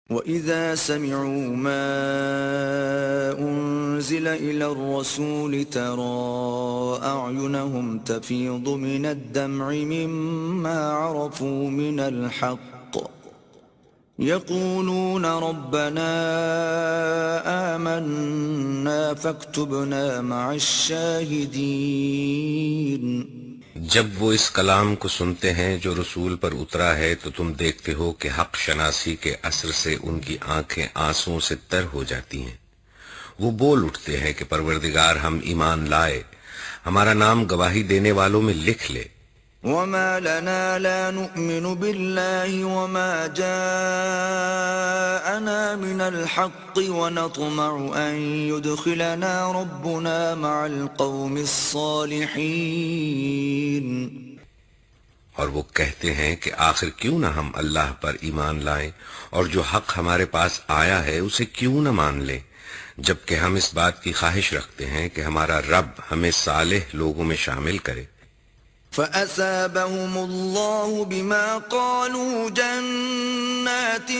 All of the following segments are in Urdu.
وَإِذَا سَمِعُوا مَا أُنزِلَ إِلَى الرَّسُولِ تَرَىٰ أَعْيُنَهُمْ تَفِيضُ مِنَ الدَّمْعِ مِمَّا عَرَفُوا مِنَ الْحَقِّ يَقُولُونَ رَبَّنَا آمَنَّا فَاكْتُبْنَا مَعَ الشَّاهِدِينَ۔ جب وہ اس کلام کو سنتے ہیں جو رسول پر اترا ہے تو تم دیکھتے ہو کہ حق شناسی کے اثر سے ان کی آنکھیں آنسوؤں سے تر ہو جاتی ہیں۔ وہ بول اٹھتے ہیں کہ پروردگار ہم ایمان لائے، ہمارا نام گواہی دینے والوں میں لکھ لے۔ وَمَا لَنَا لَا نُؤْمِنُ بِاللَّهِ وَمَا جَاءَنَا مِنَ الْحَقِّ وَنَطْمَعُ أَن يُدْخِلَنَا رَبُّنَا مَعَ الْقَوْمِ الصَّالِحِينَ۔ اور وہ کہتے ہیں کہ آخر کیوں نہ ہم اللہ پر ایمان لائیں اور جو حق ہمارے پاس آیا ہے اسے کیوں نہ مان لیں، جبکہ ہم اس بات کی خواہش رکھتے ہیں کہ ہمارا رب ہمیں صالح لوگوں میں شامل کرے۔ فَأَثَابَهُمُ اللَّهُ بِمَا قَالُوا جَنَّاتٍ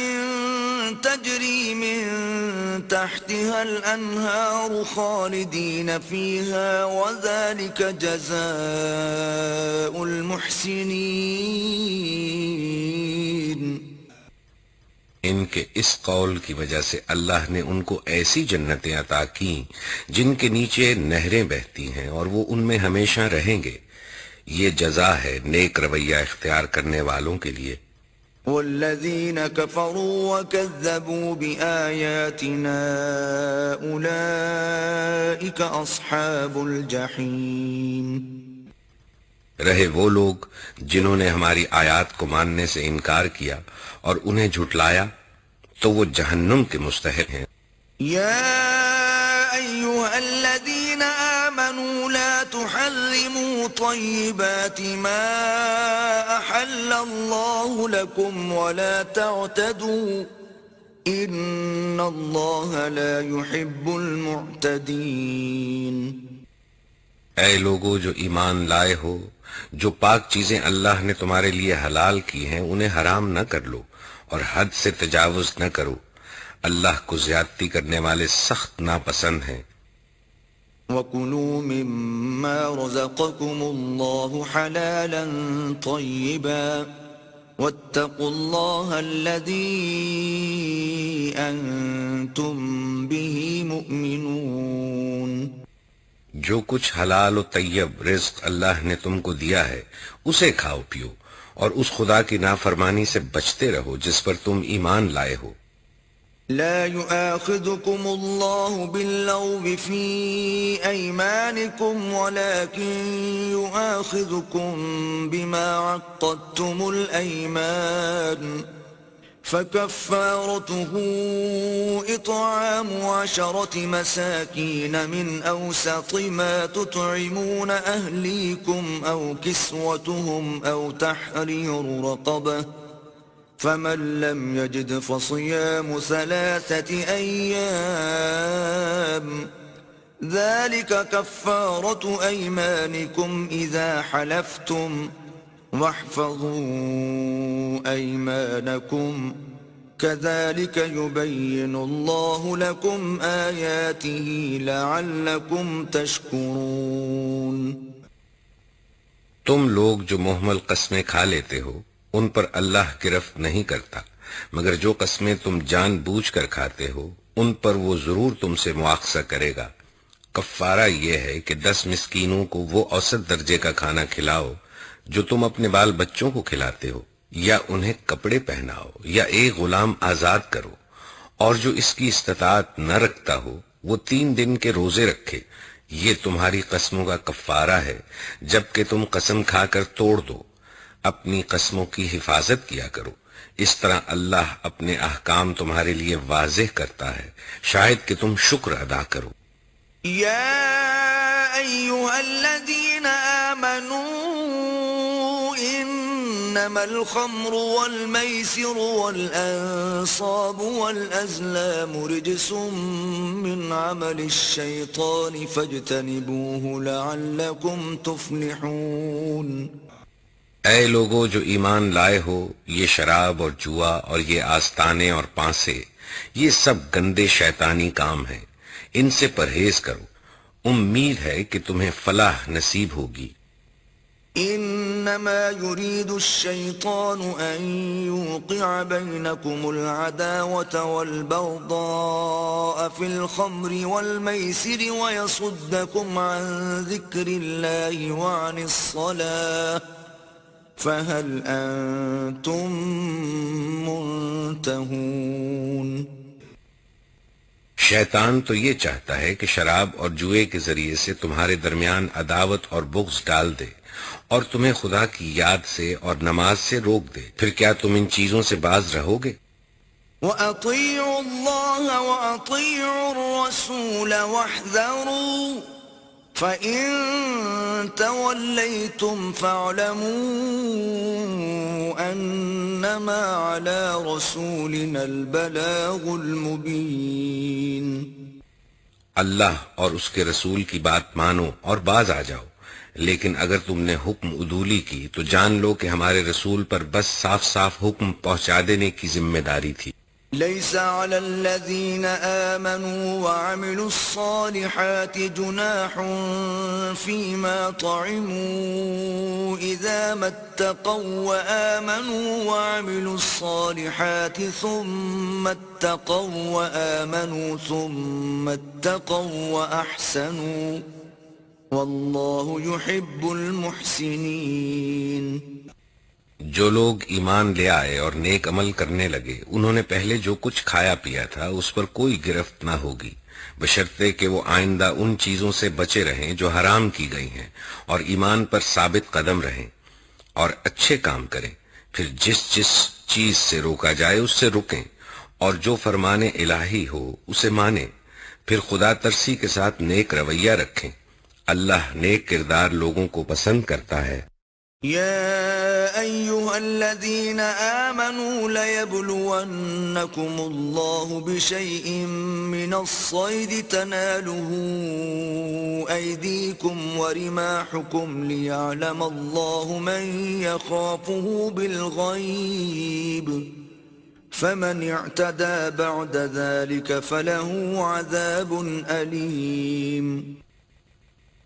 تَجْرِي مِن تَحْتِهَا الْأَنْهَارُ خَالِدِينَ فِيهَا وَذَلِكَ جَزَاءُ الْمُحْسِنِينَ۔ ان کے اس قول کی وجہ سے اللہ نے ان کو ایسی جنتیں عطا کی جن کے نیچے نہریں بہتی ہیں اور وہ ان میں ہمیشہ رہیں گے۔ یہ جزا ہے نیک رویہ اختیار کرنے والوں کے لیے۔ وَالَّذِينَ كَفَرُوا وَكَذَّبُوا بِآيَاتِنَا أُولَئِكَ أَصْحَابُ الْجَحِيمِ۔ رہے وہ لوگ جنہوں نے ہماری آیات کو ماننے سے انکار کیا اور انہیں جھٹلایا تو وہ جہنم کے مستحق ہیں۔ يَا أَيُّهَا الَّذِينَ آمَنُوا لَا تُحَرِّمُوا طَيِّبَاتِ مَا أَحَلَّ اللَّهُ لَكُمْ وَلَا تَعْتَدُوا إِنَّ اللَّهَ لَا يُحِبُّ الْمُعْتَدِينَ۔ اے لوگو جو ایمان لائے ہو، جو پاک چیزیں اللہ نے تمہارے لیے حلال کی ہیں انہیں حرام نہ کر لو اور حد سے تجاوز نہ کرو، اللہ کو زیادتی کرنے والے سخت ناپسند ہیں۔ وَكُلُوا مِمَّا رَزَقَكُمُ اللَّهُ حَلَالًا طَيِّبًا وَاتَّقُوا اللَّهَ الَّذِي أَنتُم بِهِ مُؤْمِنُونَ۔ جو کچھ حلال و طیب رزق اللہ نے تم کو دیا ہے اسے کھاؤ پیو اور اس خدا کی نافرمانی سے بچتے رہو جس پر تم ایمان لائے ہو۔ لا يؤاخذكم الله باللغو في أيمانكم ولكن يؤاخذكم بما عقدتم الأيمان فكفارته إطعام 10 مساكين من أوسط ما تطعمون أهليكم أو كسوتهم أو تحرير رقبة فمن لم يجد فصيام 3 أيام ذلك كفارة أيمانكم إذا حلفتم واحفظوا أيمانكم كذلك يبين الله لكم آياته لعلكم تشكرون۔ تم لوگ جو محمل قسمیں کھا لیتے ہو ان پر اللہ گرفت نہیں کرتا، مگر جو قسمیں تم جان بوجھ کر کھاتے ہو ان پر وہ ضرور تم سے مواخذہ کرے گا۔ کفارہ یہ ہے کہ 10 مسکینوں کو وہ اوسط درجے کا کھانا کھلاؤ جو تم اپنے بال بچوں کو کھلاتے ہو، یا انہیں کپڑے پہناؤ یا ایک غلام آزاد کرو، اور جو اس کی استطاعت نہ رکھتا ہو وہ 3 دن کے روزے رکھے۔ یہ تمہاری قسموں کا کفارہ ہے جبکہ تم قسم کھا کر توڑ دو۔ اپنی قسموں کی حفاظت کیا کرو، اس طرح اللہ اپنے احکام تمہارے لیے واضح کرتا ہے شاید کہ تم شکر ادا کرو۔ یا ایھا الذین آمنوا انما الخمر والمیسر والانصاب والازلام رجس من عمل الشیطان فاجتنبوه لعلکم تفلحون۔ اے لوگو جو ایمان لائے ہو، یہ شراب اور جوا اور یہ آستانے اور پانسے، یہ سب گندے شیطانی کام ہیں، ان سے پرہیز کرو، امید ہے کہ تمہیں فلاح نصیب ہوگی۔ انما يريد الشيطان ان يوقع بينكم العداوة والبغضاء في الخمر والميسر ويصدكم عن ذكر الله وعن الصلاة فهل انتم منتهون؟ شیطان تو یہ چاہتا ہے کہ شراب اور جوئے کے ذریعے سے تمہارے درمیان عداوت اور بغض ڈال دے اور تمہیں خدا کی یاد سے اور نماز سے روک دے، پھر کیا تم ان چیزوں سے باز رہو گے؟ وَأَطِيعُوا اللَّهَ وَأَطِيعُوا الرَّسُولَ وَاحْذَرُوا فَإِن تَوَلَّيْتُمْ فَاعْلَمُوا أَنَّمَا عَلَى رَسُولِنَا الْبَلَاغُ الْمُبِينُ۔ اللہ اور اس کے رسول کی بات مانو اور باز آ جاؤ، لیکن اگر تم نے حکم عدولی کی تو جان لو کہ ہمارے رسول پر بس صاف صاف حکم پہنچا دینے کی ذمہ داری تھی۔ ليس على الذين آمنوا وعملوا الصالحات جناح فيما طعموا إذا ما اتقوا وآمنوا وعملوا الصالحات ثم اتقوا وآمنوا ثم اتقوا وأحسنوا والله يحب المحسنين۔ جو لوگ ایمان لے آئے اور نیک عمل کرنے لگے، انہوں نے پہلے جو کچھ کھایا پیا تھا اس پر کوئی گرفت نہ ہوگی، بشرطے کہ وہ آئندہ ان چیزوں سے بچے رہیں جو حرام کی گئی ہیں، اور ایمان پر ثابت قدم رہیں اور اچھے کام کریں، پھر جس جس چیز سے روکا جائے اس سے رکیں، اور جو فرمان الہی ہو اسے مانیں، پھر خدا ترسی کے ساتھ نیک رویہ رکھیں۔ اللہ نیک کردار لوگوں کو پسند کرتا ہے۔ يا أيها الذين آمنوا ليبلونكم الله بشيء من الصيد تناله أيديكم ورماحكم ليعلم الله من يخافه بالغيب فمن اعتدى بعد ذلك فله عذاب أليم۔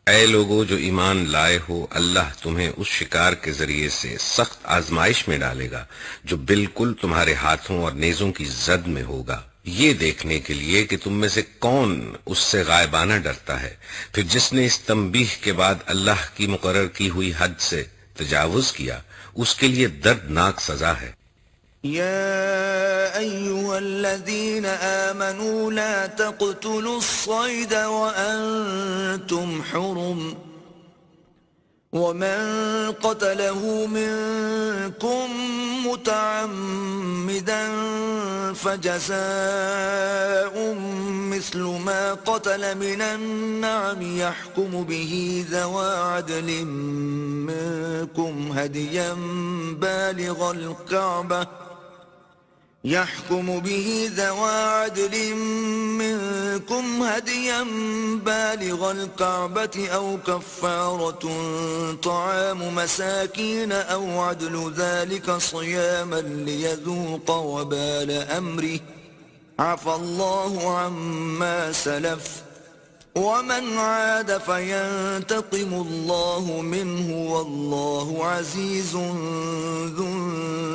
اے لوگو جو ایمان لائے ہو، اللہ تمہیں اس شکار کے ذریعے سے سخت آزمائش میں ڈالے گا جو بالکل تمہارے ہاتھوں اور نیزوں کی زد میں ہوگا، یہ دیکھنے کے لیے کہ تم میں سے کون اس سے غائبانہ ڈرتا ہے، پھر جس نے اس تنبیہ کے بعد اللہ کی مقرر کی ہوئی حد سے تجاوز کیا اس کے لیے دردناک سزا ہے۔ يا أيها الذين آمنوا لا تقتلوا الصيد وأنتم حرم ومن قتله منكم متعمدا فجزاء مثل ما قتل من النعم يحكم به ذوى عدل منكم هديا بالغ الكعبة أو كفارة طعام مساكين أو عدل ذلك صياما ليذوق وبال أمره عفى الله عما سلف ومن عاد فينتقم الله منه والله عزيز ذو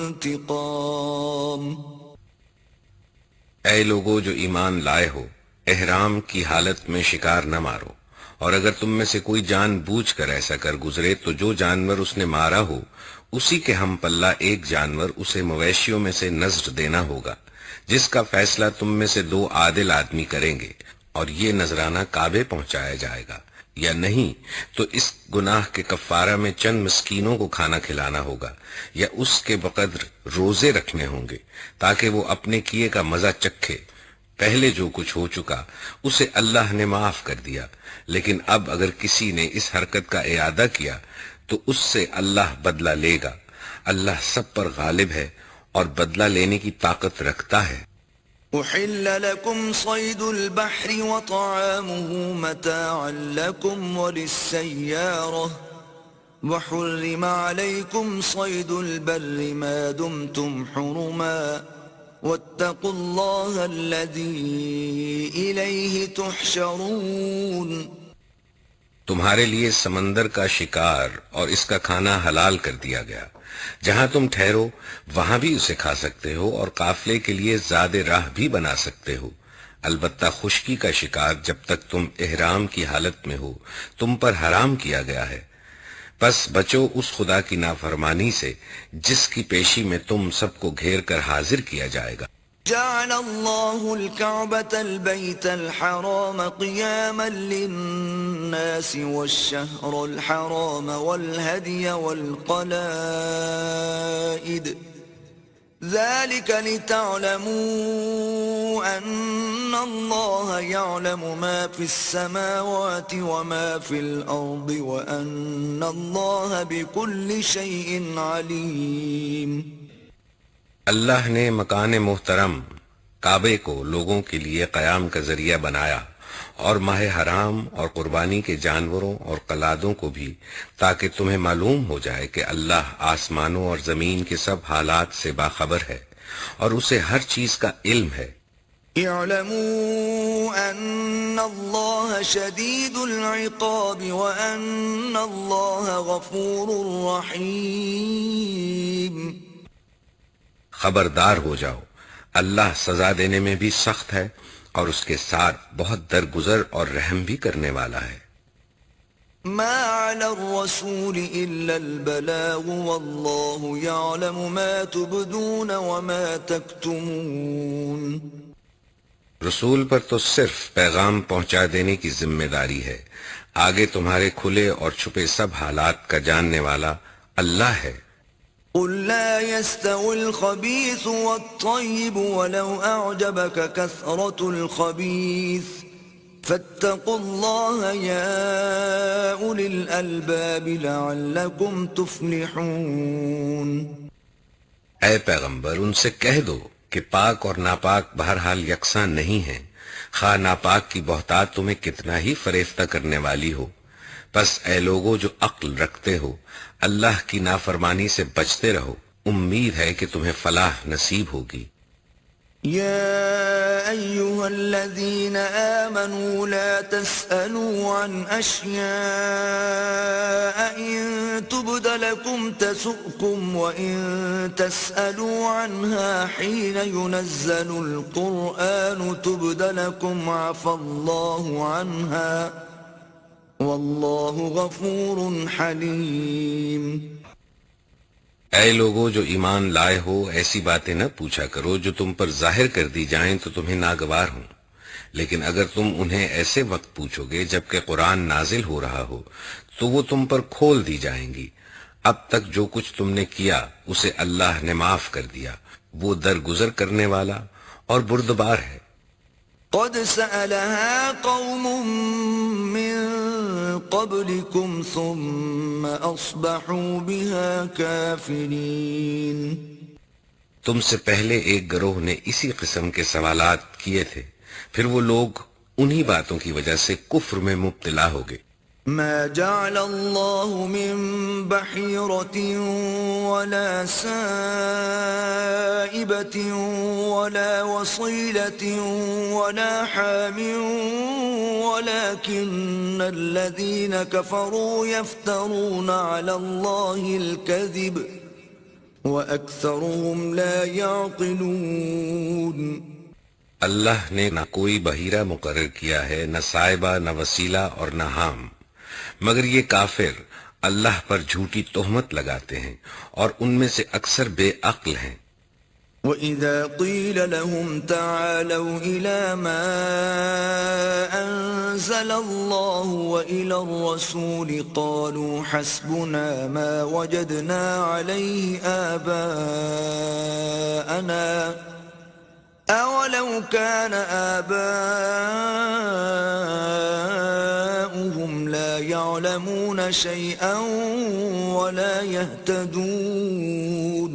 انتقام۔ اے لوگو جو ایمان لائے ہو، احرام کی حالت میں شکار نہ مارو، اور اگر تم میں سے کوئی جان بوجھ کر ایسا کر گزرے تو جو جانور اس نے مارا ہو اسی کے ہم پلہ ایک جانور اسے مویشیوں میں سے نذر دینا ہوگا، جس کا فیصلہ تم میں سے 2 عادل آدمی کریں گے، اور یہ نذرانہ کعبے پہنچایا جائے گا، یا نہیں تو اس گناہ کے کفارہ میں چند مسکینوں کو کھانا کھلانا ہوگا، یا اس کے بقدر روزے رکھنے ہوں گے تاکہ وہ اپنے کیے کا مزہ چکھے۔ پہلے جو کچھ ہو چکا اسے اللہ نے معاف کر دیا، لیکن اب اگر کسی نے اس حرکت کا اعادہ کیا تو اس سے اللہ بدلہ لے گا۔ اللہ سب پر غالب ہے اور بدلہ لینے کی طاقت رکھتا ہے۔ أحل لكم صيد البحر وطعامه متاعا لكم وللسيارة وحرم عليكم صيد البر ما دمتم حرما واتقوا الله الذي إليه تحشرون. تمہارے لیے سمندر کا شکار اور اس کا کھانا حلال کر دیا گیا. جہاں تم ٹھہرو وہاں بھی اسے کھا سکتے ہو اور قافلے کے لیے زاد راہ بھی بنا سکتے ہو. البتہ خشکی کا شکار جب تک تم احرام کی حالت میں ہو تم پر حرام کیا گیا ہے. پس بچو اس خدا کی نافرمانی سے جس کی پیشی میں تم سب کو گھیر کر حاضر کیا جائے گا. جعل الله الكعبة البيت الحرام قياما للناس والشهر الحرام والهدي والقلائد ذلك لتعلموا أن الله يعلم ما في السماوات وما في الأرض وأن الله بكل شيء عليم. اللہ نے مکان محترم کعبے کو لوگوں کے لیے قیام کا ذریعہ بنایا اور ماہ حرام اور قربانی کے جانوروں اور قلادوں کو بھی، تاکہ تمہیں معلوم ہو جائے کہ اللہ آسمانوں اور زمین کے سب حالات سے باخبر ہے اور اسے ہر چیز کا علم ہے. اعلموا ان اللہ شدید العقاب وان اللہ غفور رحیم. خبردار ہو جاؤ، اللہ سزا دینے میں بھی سخت ہے اور اس کے ساتھ بہت درگزر اور رحم بھی کرنے والا ہے. ما علی الرسول الا البلاغ واللہ یعلم ما تبدون وما تکتمون. رسول پر تو صرف پیغام پہنچا دینے کی ذمہ داری ہے، آگے تمہارے کھلے اور چھپے سب حالات کا جاننے والا اللہ ہے. قل لا يستوي الخبيث والطيب ولو أعجبك كثرة الخبيث فاتقوا الله يا أولي الألباب لعلكم تفلحون. اے پیغمبر ان سے کہہ دو کہ پاک اور ناپاک بہرحال یکساں نہیں ہیں، خواہ ناپاک کی بہتات تمہیں کتنا ہی فریفتہ کرنے والی ہو. پس اے لوگو جو عقل رکھتے ہو اللہ کی نافرمانی سے بچتے رہو، امید ہے کہ تمہیں فلاح نصیب ہوگی. يا أيها الذين آمنوا لا تسألوا عن أشياء إن تبد لكم تسؤكم وإن تسألوا عنها حين ينزل القرآن تبد لكم عفى الله عنها واللہ غفور حلیم. اے لوگو جو ایمان لائے ہو ایسی باتیں نہ پوچھا کرو جو تم پر ظاہر کر دی جائیں تو تمہیں ناگوار ہوں، لیکن اگر تم انہیں ایسے وقت پوچھو گے جبکہ قرآن نازل ہو رہا ہو تو وہ تم پر کھول دی جائیں گی. اب تک جو کچھ تم نے کیا اسے اللہ نے معاف کر دیا، وہ درگزر کرنے والا اور بردبار ہے. قد سألها قوم من قبلكم ثم أصبحوا بها كافرين. تم سے پہلے ایک گروہ نے اسی قسم کے سوالات کیے تھے، پھر وہ لوگ انہی باتوں کی وجہ سے کفر میں مبتلا ہو گئے. ما جعل الله من بحيرة ولا سائبة ولا وصيلة ولا حام ولكن الذين كفروا يفترون على الله الكذب وأكثرهم لا يعقلون. اللہ نے نہ کوئی بحیرہ مقرر کیا ہے، نہ سائبہ، نہ وسیلہ اور نہ حام، مگر یہ کافر اللہ پر جھوٹی تہمت لگاتے ہیں اور ان میں سے اکثر بے عقل ہیں. وَإِذَا قِيلَ لَهُمْ تَعَالَوْا إِلَى مَا أَنزَلَ اللَّهُ وَإِلَى الرَّسُولِ قَالُوا حَسْبُنَا مَا وَجَدْنَا عَلَيْهِ آبَاءَنَا أَوَلَوْ كَانَ آبَاؤُهُمْ لَا يَعْلَمُونَ شَيْئًا وَلَا يَهْتَدُونَ.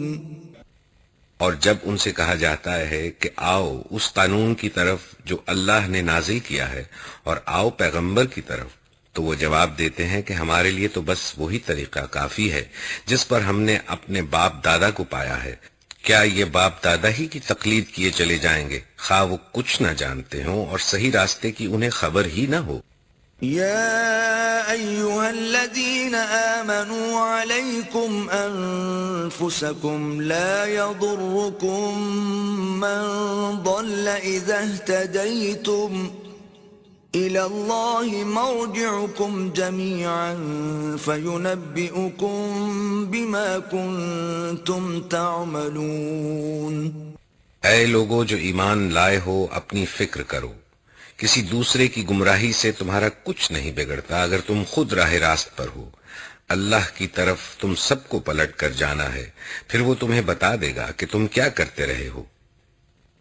اور جب ان سے کہا جاتا ہے کہ آؤ اس قانون کی طرف جو اللہ نے نازل کیا ہے اور آؤ پیغمبر کی طرف، تو وہ جواب دیتے ہیں کہ ہمارے لیے تو بس وہی طریقہ کافی ہے جس پر ہم نے اپنے باپ دادا کو پایا ہے۔ کیا یہ باپ دادا ہی کی تقلید کیے چلے جائیں گے، خواہ وہ کچھ نہ جانتے ہوں اور صحیح راستے کی انہیں خبر ہی نہ ہو۔ يا أيها الذين آمنوا عليكم أنفسكم لا يضركم من ضل إذا اهتديتم إلى الله مرجعكم جميعا فينبئكم بما كنتم تعملون۔ اے لوگو جو ایمان لائے ہو، اپنی فکر کرو، کسی دوسرے کی گمراہی سے تمہارا کچھ نہیں بگڑتا اگر تم خود راہ راست پر ہو۔ اللہ کی طرف تم سب کو پلٹ کر جانا ہے، پھر وہ تمہیں بتا دے گا کہ تم کیا کرتے رہے ہو۔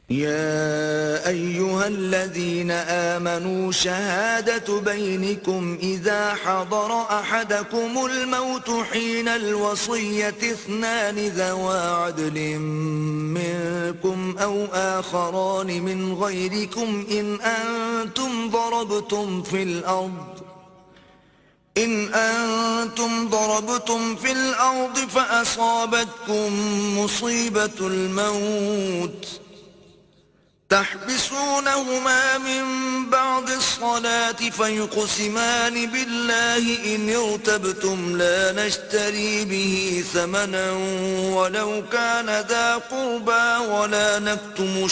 يا أيها الذين آمنوا شهادة بينكم إذا حضر أحدكم الموت حين الوصية اثنان ذوى عدل منكم أو آخران من غيركم إن أنتم ضربتم في الأرض فأصابتكم مصيبة الموت تحبسونهما من بعد الصلاة فيقسمان بالله إن ارتبتم لا نشتري به ثمنا ولو كان ذا قربى ولا نكتم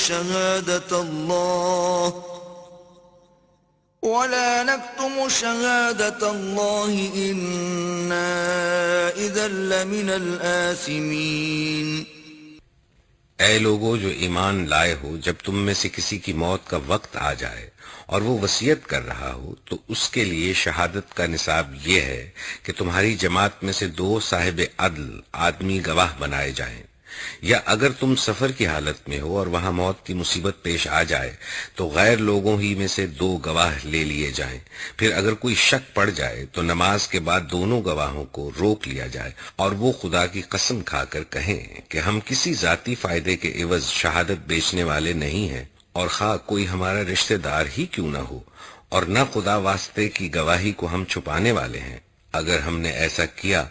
شهادة الله إنا إذا لمن الآثمين۔ اے لوگو جو ایمان لائے ہو، جب تم میں سے کسی کی موت کا وقت آ جائے اور وہ وصیت کر رہا ہو تو اس کے لیے شہادت کا نصاب یہ ہے کہ تمہاری جماعت میں سے 2 صاحب عدل آدمی گواہ بنائے جائیں، یا اگر تم سفر کی حالت میں ہو اور وہاں موت کی مصیبت پیش آ جائے تو غیر لوگوں ہی میں سے 2 گواہ لے لیے جائیں۔ پھر اگر کوئی شک پڑ جائے تو نماز کے بعد دونوں گواہوں کو روک لیا جائے اور وہ خدا کی قسم کھا کر کہیں کہ ہم کسی ذاتی فائدے کے عوض شہادت بیچنے والے نہیں ہیں، اور خواہ کوئی ہمارا رشتہ دار ہی کیوں نہ ہو، اور نہ خدا واسطے کی گواہی کو ہم چھپانے والے ہیں۔ اگر ہم نے ایسا کیا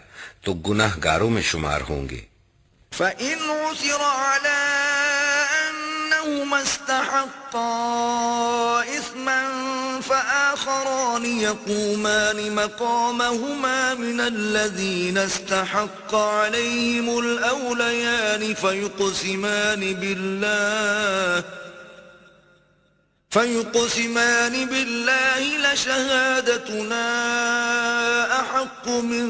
تو گناہ گاروں میں شمار ہوں گے۔ فَإِنْ عُثِرَ عَلَىٰ أَنَّهُمَا اسْتَحَقَّا إِثْمًا فَآخَرَانِ يَقُومَانِ مَقَامَهُمَا مِنَ الَّذِينَ اسْتَحَقَّ عَلَيْهِمُ الْأَوْلَيَانِ فيقسمان بالله لشهادتنا أحق من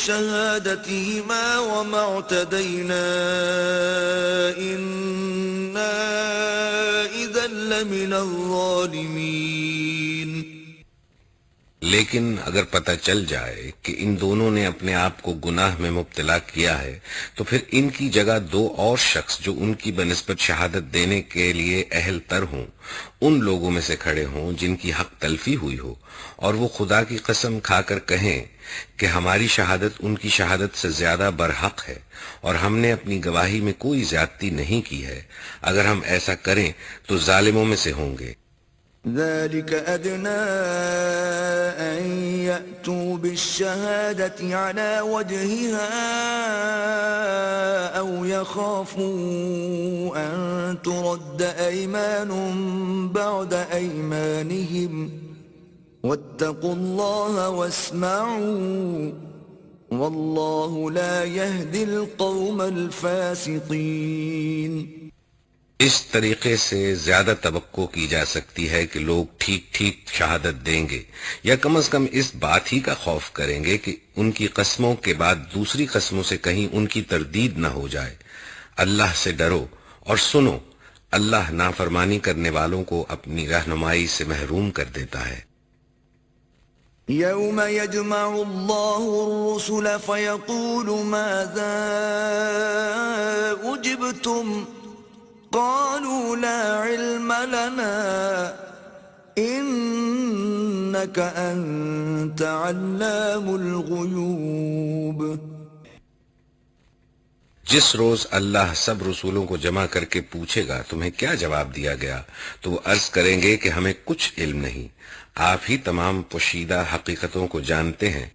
شهادتهما وما اعتدينا إنا إذا لمن الظالمين۔ لیکن اگر پتہ چل جائے کہ ان دونوں نے اپنے آپ کو گناہ میں مبتلا کیا ہے تو پھر ان کی جگہ 2 اور شخص جو ان کی بنسبت شہادت دینے کے لیے اہل تر ہوں ان لوگوں میں سے کھڑے ہوں جن کی حق تلفی ہوئی ہو، اور وہ خدا کی قسم کھا کر کہیں کہ ہماری شہادت ان کی شہادت سے زیادہ برحق ہے اور ہم نے اپنی گواہی میں کوئی زیادتی نہیں کی ہے، اگر ہم ایسا کریں تو ظالموں میں سے ہوں گے۔ ذلك أدنى أن يأتوا بالشهادة على وجهها أو يخافوا أن ترد أيمان بعد أيمانهم واتقوا الله واسمعوا والله لا يهدي القوم الفاسقين۔ اس طریقے سے زیادہ توقع کی جا سکتی ہے کہ لوگ ٹھیک ٹھیک شہادت دیں گے، یا کم از کم اس بات ہی کا خوف کریں گے کہ ان کی قسموں کے بعد دوسری قسموں سے کہیں ان کی تردید نہ ہو جائے۔ اللہ سے ڈرو اور سنو، اللہ نافرمانی کرنے والوں کو اپنی رہنمائی سے محروم کر دیتا ہے۔ يوم يجمع الله الرسل فيقول ماذا أجبتم قالوا لا علم لنا إنك أنت علام الغيوب۔ جس روز اللہ سب رسولوں کو جمع کر کے پوچھے گا تمہیں کیا جواب دیا گیا، تو وہ عرض کریں گے کہ ہمیں کچھ علم نہیں، آپ ہی تمام پوشیدہ حقیقتوں کو جانتے ہیں۔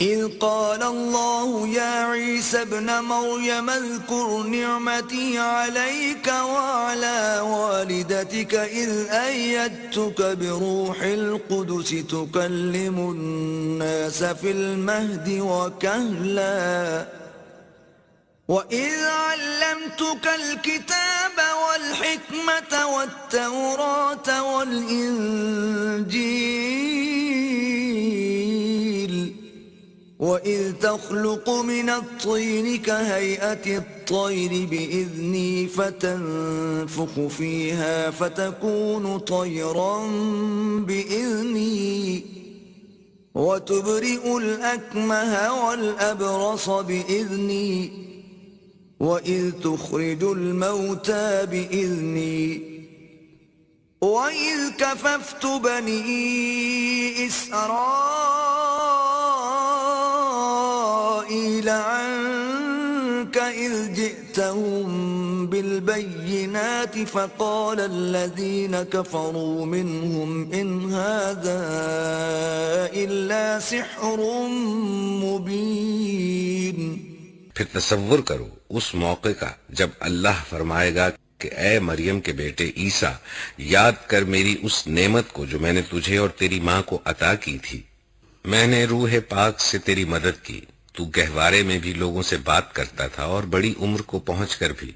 إذ قال الله يا عيسى ابن مريم اذكر نعمتي عليك وعلى والدتك إذ أيدتك بروح القدس تكلم الناس في المهد وكهلا وَإِذْ عَلَّمْتُكَ الْكِتَابَ وَالْحِكْمَةَ وَالتَّوْرَاةَ وَالْإِنْجِيلَ وَإِذْ تَخْلُقُ مِنَ الطِّينِ كَهَيْئَةِ الطَّيْرِ بِإِذْنِي فَتَنفُخُ فِيهَا فَتَكُونُ طَيْرًا بِإِذْنِي وَتُبْرِئُ الْأَكْمَهَ وَالْأَبْرَصَ بِإِذْنِي وَإِذْ تُخْرِجُ الْمَوْتَى بِإِذْنِي وَإِذْ كَفَفْتُ بَنِي إِسْرَائِيلَ عَنْكَ إِذْ جِئْتَهُمْ بِالْبَيِّنَاتِ فَقَالَ الَّذِينَ كَفَرُوا مِنْهُمْ إِنْ هَذَا إِلَّا سِحْرٌ مُبِينٌ۔ پھر تصور کرو اس موقع کا جب اللہ فرمائے گا کہ اے مریم کے بیٹے عیسیٰ، یاد کر میری اس نعمت کو جو میں نے تجھے اور تیری ماں کو عطا کی تھی۔ میں نے روح پاک سے تیری مدد کی، تو گہوارے میں بھی لوگوں سے بات کرتا تھا اور بڑی عمر کو پہنچ کر بھی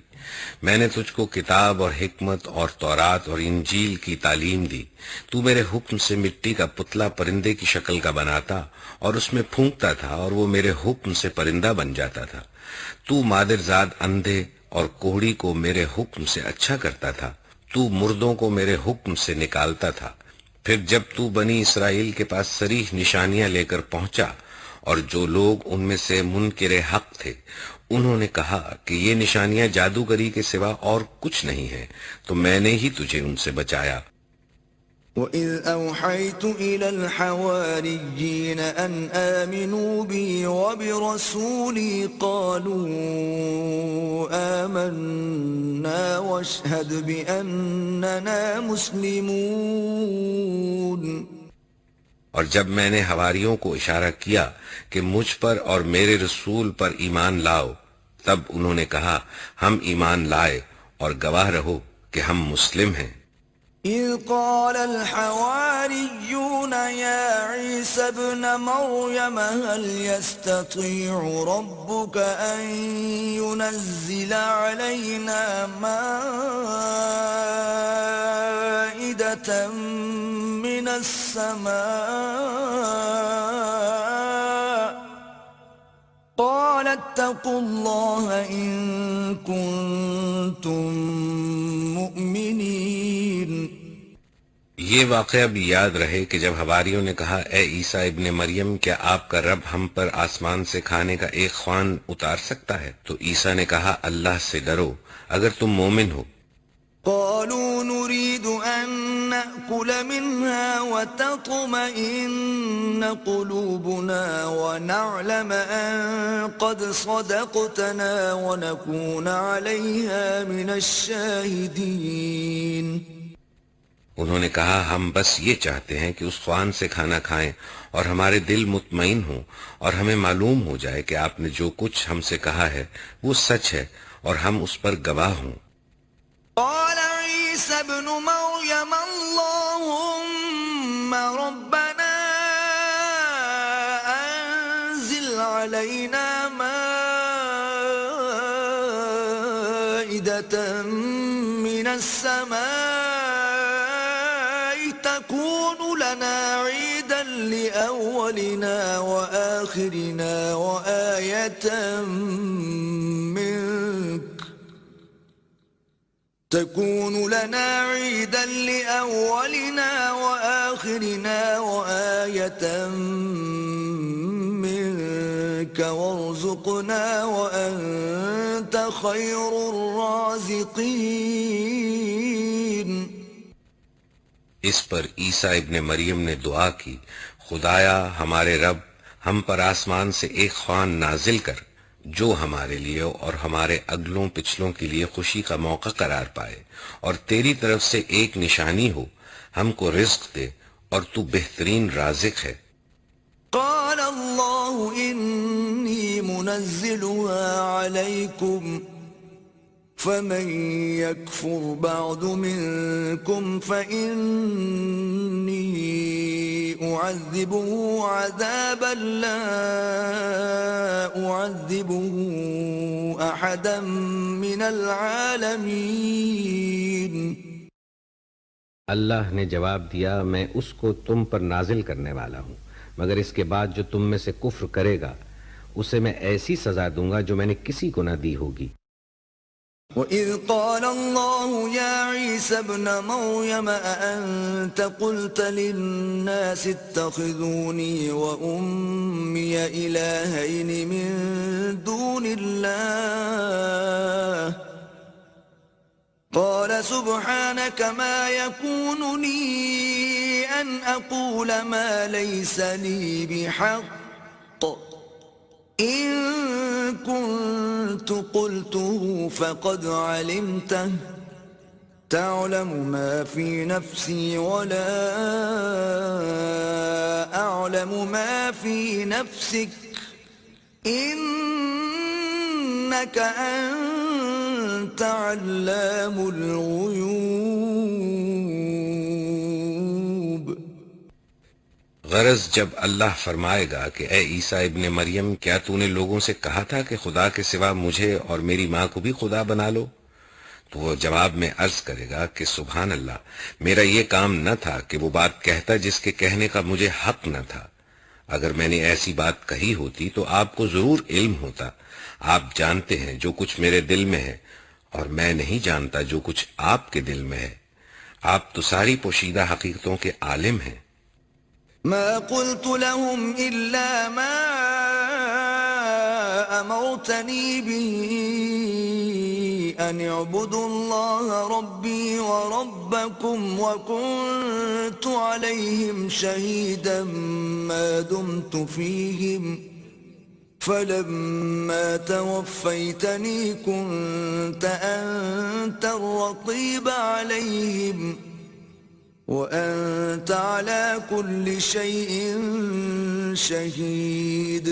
میں نے تجھ کو کتاب اور حکمت اور تورات اور انجیل کی تعلیم دی۔ تو میرے حکم سے مٹی کا پتلا پرندے کی شکل کا بناتا اور اس میں پھونکتا تھا اور وہ میرے حکم سے پرندہ بن جاتا تھا۔ تو مادرزاد اندھے اور کوہڑی کو میرے حکم سے اچھا کرتا تھا۔ تو مردوں کو میرے حکم سے نکالتا تھا۔ پھر جب تو بنی اسرائیل کے پاس صریح نشانیاں لے کر پہنچا اور جو لوگ ان میں سے منکر حق تھے انہوں نے کہا کہ یہ نشانیاں جادوگری کے سوا اور کچھ نہیں ہیں، تو میں نے ہی تجھے ان سے بچایا۔ وَإِذْ أَوْحَيْتُ إِلَى الْحَوَارِيِّينَ أَنْ آمِنُوا بِي وَبِرَسُولِي قَالُوا آمَنَّا وَاشْهَدْ بِأَنَّنَا مُسْلِمُونَ۔ اور جب میں نے حواریوں کو اشارہ کیا کہ مجھ پر اور میرے رسول پر ایمان لاؤ، تب انہوں نے کہا ہم ایمان لائے اور گواہ رہو کہ ہم مسلم ہیں۔ إِذْ قَالَ الْحَوَارِيُّونَ يَا عِيسَى ابْنَ مَرْيَمَ هَلْ يَسْتَطِيعُ رَبُّكَ أَن يُنَزِّلَ عَلَيْنَا مَائِدَةً مِّنَ السَّمَاءِ قَالَ اتَّقُوا اللَّهَ إِن كُنتُم مُّؤْمِنِينَ۔ یہ واقعہ بھی یاد رہے کہ جب حواریوں نے کہا اے عیسیٰ ابن مریم، کیا آپ کا رب ہم پر آسمان سے کھانے کا ایک خوان اتار سکتا ہے؟ تو عیسیٰ نے کہا اللہ سے ڈرو اگر تم مومن ہو۔ قالوا نريد أن نأكل منها وتطمئن قلوبنا ونعلم أن قد صدقتنا ونكون عليها من الشاهدين۔ انہوں نے کہا ہم بس یہ چاہتے ہیں کہ اس خوان سے کھانا کھائیں اور ہمارے دل مطمئن ہوں اور ہمیں معلوم ہو جائے کہ آپ نے جو کچھ ہم سے کہا ہے وہ سچ ہے اور ہم اس پر گواہ ہوں۔ قال عيسى ابن مريم اللهم ربنا أنزل علينا مائدة من السماء تكون لنا عيدا لأولنا وآخرنا وآية منك تكون لنا عيدا لأولنا وآخرنا وآية منك وارزقنا وأنت خير الرازقين۔ اس پر عیسیٰ ابن مریم نے دعا کی، خدایا ہمارے رب، ہم پر آسمان سے ایک خوان نازل کر جو ہمارے لیے اور ہمارے اگلوں پچھلوں کے لیے خوشی کا موقع قرار پائے، اور تیری طرف سے ایک نشانی ہو، ہم کو رزق دے اور تو بہترین رازق ہے۔ قال الله إني منزلها عليكم فمن يكفر بعد منكم فإني أعذبه عذابا لا أعذبه أحدا من العالمين۔ اللہ نے جواب دیا، میں اس کو تم پر نازل کرنے والا ہوں، مگر اس کے بعد جو تم میں سے کفر کرے گا اسے میں ایسی سزا دوں گا جو میں نے کسی کو نہ دی ہوگی۔ وَإِذْ قَالَ اللَّهُ يَا عِيسَى ابْنَ مَرْيَمَ أَأَنْتَ قُلْتَ لِلنَّاسِ اتَّخِذُونِي وَأُمِّيَ إِلَٰهَيْنِ مِن دُونِ اللَّهِ قال سبحانك ما يكون لي أن أقول ما ليس لي بحق إن كنت قلته فقد علمته تعلم ما في نفسي ولا أعلم ما في نفسك إنك أنت علام الغیوب۔ غرض جب اللہ فرمائے گا کہ اے عیسیٰ ابن مریم، کیا تو نے لوگوں سے کہا تھا کہ خدا کے سوا مجھے اور میری ماں کو بھی خدا بنا لو؟ تو وہ جواب میں عرض کرے گا کہ سبحان اللہ، میرا یہ کام نہ تھا کہ وہ بات کہتا جس کے کہنے کا مجھے حق نہ تھا۔ اگر میں نے ایسی بات کہی ہوتی تو آپ کو ضرور علم ہوتا۔ آپ جانتے ہیں جو کچھ میرے دل میں ہے، اور میں نہیں جانتا جو کچھ آپ کے دل میں ہے۔ آپ تو ساری پوشیدہ حقیقتوں کے عالم ہیں۔ ما قلت لهم إلا ما أمرتني به أن اعبدوا الله ربي وربكم وكنت عليهم شهيدا ما دمت فيهم فلما توفيتني كنت أنت الرقيب عليهم وأنت على كل شيء شهيد۔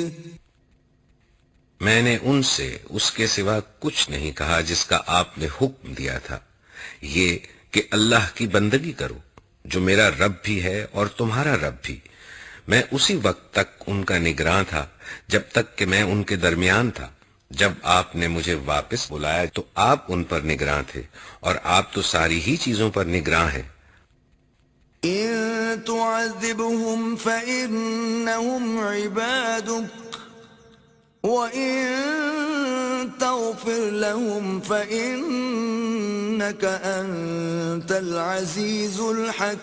میں نے ان سے اس کے سوا کچھ نہیں کہا جس کا آپ نے حکم دیا تھا، یہ کہ اللہ کی بندگی کرو جو میرا رب بھی ہے اور تمہارا رب بھی۔ میں اسی وقت تک ان کا نگراں تھا جب تک کہ میں ان کے درمیان تھا۔ جب آپ نے مجھے واپس بلایا تو آپ ان پر نگراں تھے، اور آپ تو ساری ہی چیزوں پر نگراں ہیں۔ إن تعذبهم فإنهم عبادك وإن تغفر لهم فإنك أنت العزيز الحكيم۔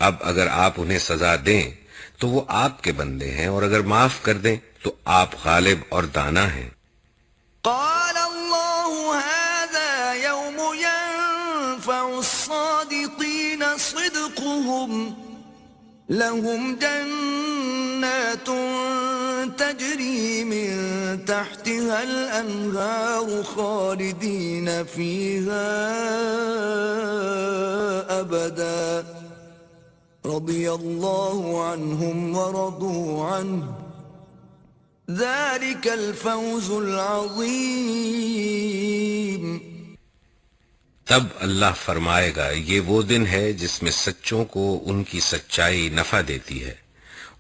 اب اگر آپ انہیں سزا دیں تو وہ آپ کے بندے ہیں، اور اگر معاف کر دیں تو آپ غالب اور دانا ہیں۔ قال الله هذا يوم ينفع الصادقين صدقهم لهم جنات تجري من تحتها الأنهار خالدين فيها أبدا رضي الله عنهم ورضوا عنه ذلك الفوز العظيم۔ تب اللہ فرمائے گا، یہ وہ دن ہے جس میں سچوں کو ان کی سچائی نفع دیتی ہے۔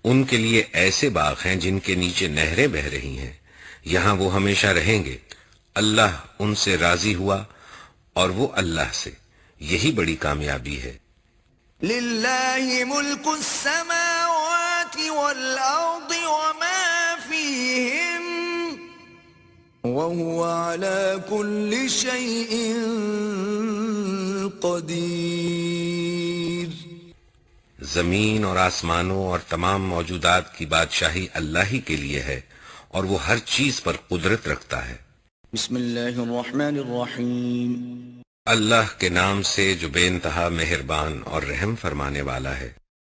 ان کے لیے ایسے باغ ہیں جن کے نیچے نہریں بہہ رہی ہیں، یہاں وہ ہمیشہ رہیں گے۔ اللہ ان سے راضی ہوا اور وہ اللہ سے، یہی بڑی کامیابی ہے۔ للہ ملک السماوات والارض وما فیہن وهو على كل شيء قدیر۔ زمین اور آسمانوں اور تمام موجودات کی بادشاہی اللہ ہی کے لیے ہے، اور وہ ہر چیز پر قدرت رکھتا ہے۔ بسم اللہ الرحمن الرحیم۔ اللہ کے نام سے جو بے انتہا مہربان اور رحم فرمانے والا ہے۔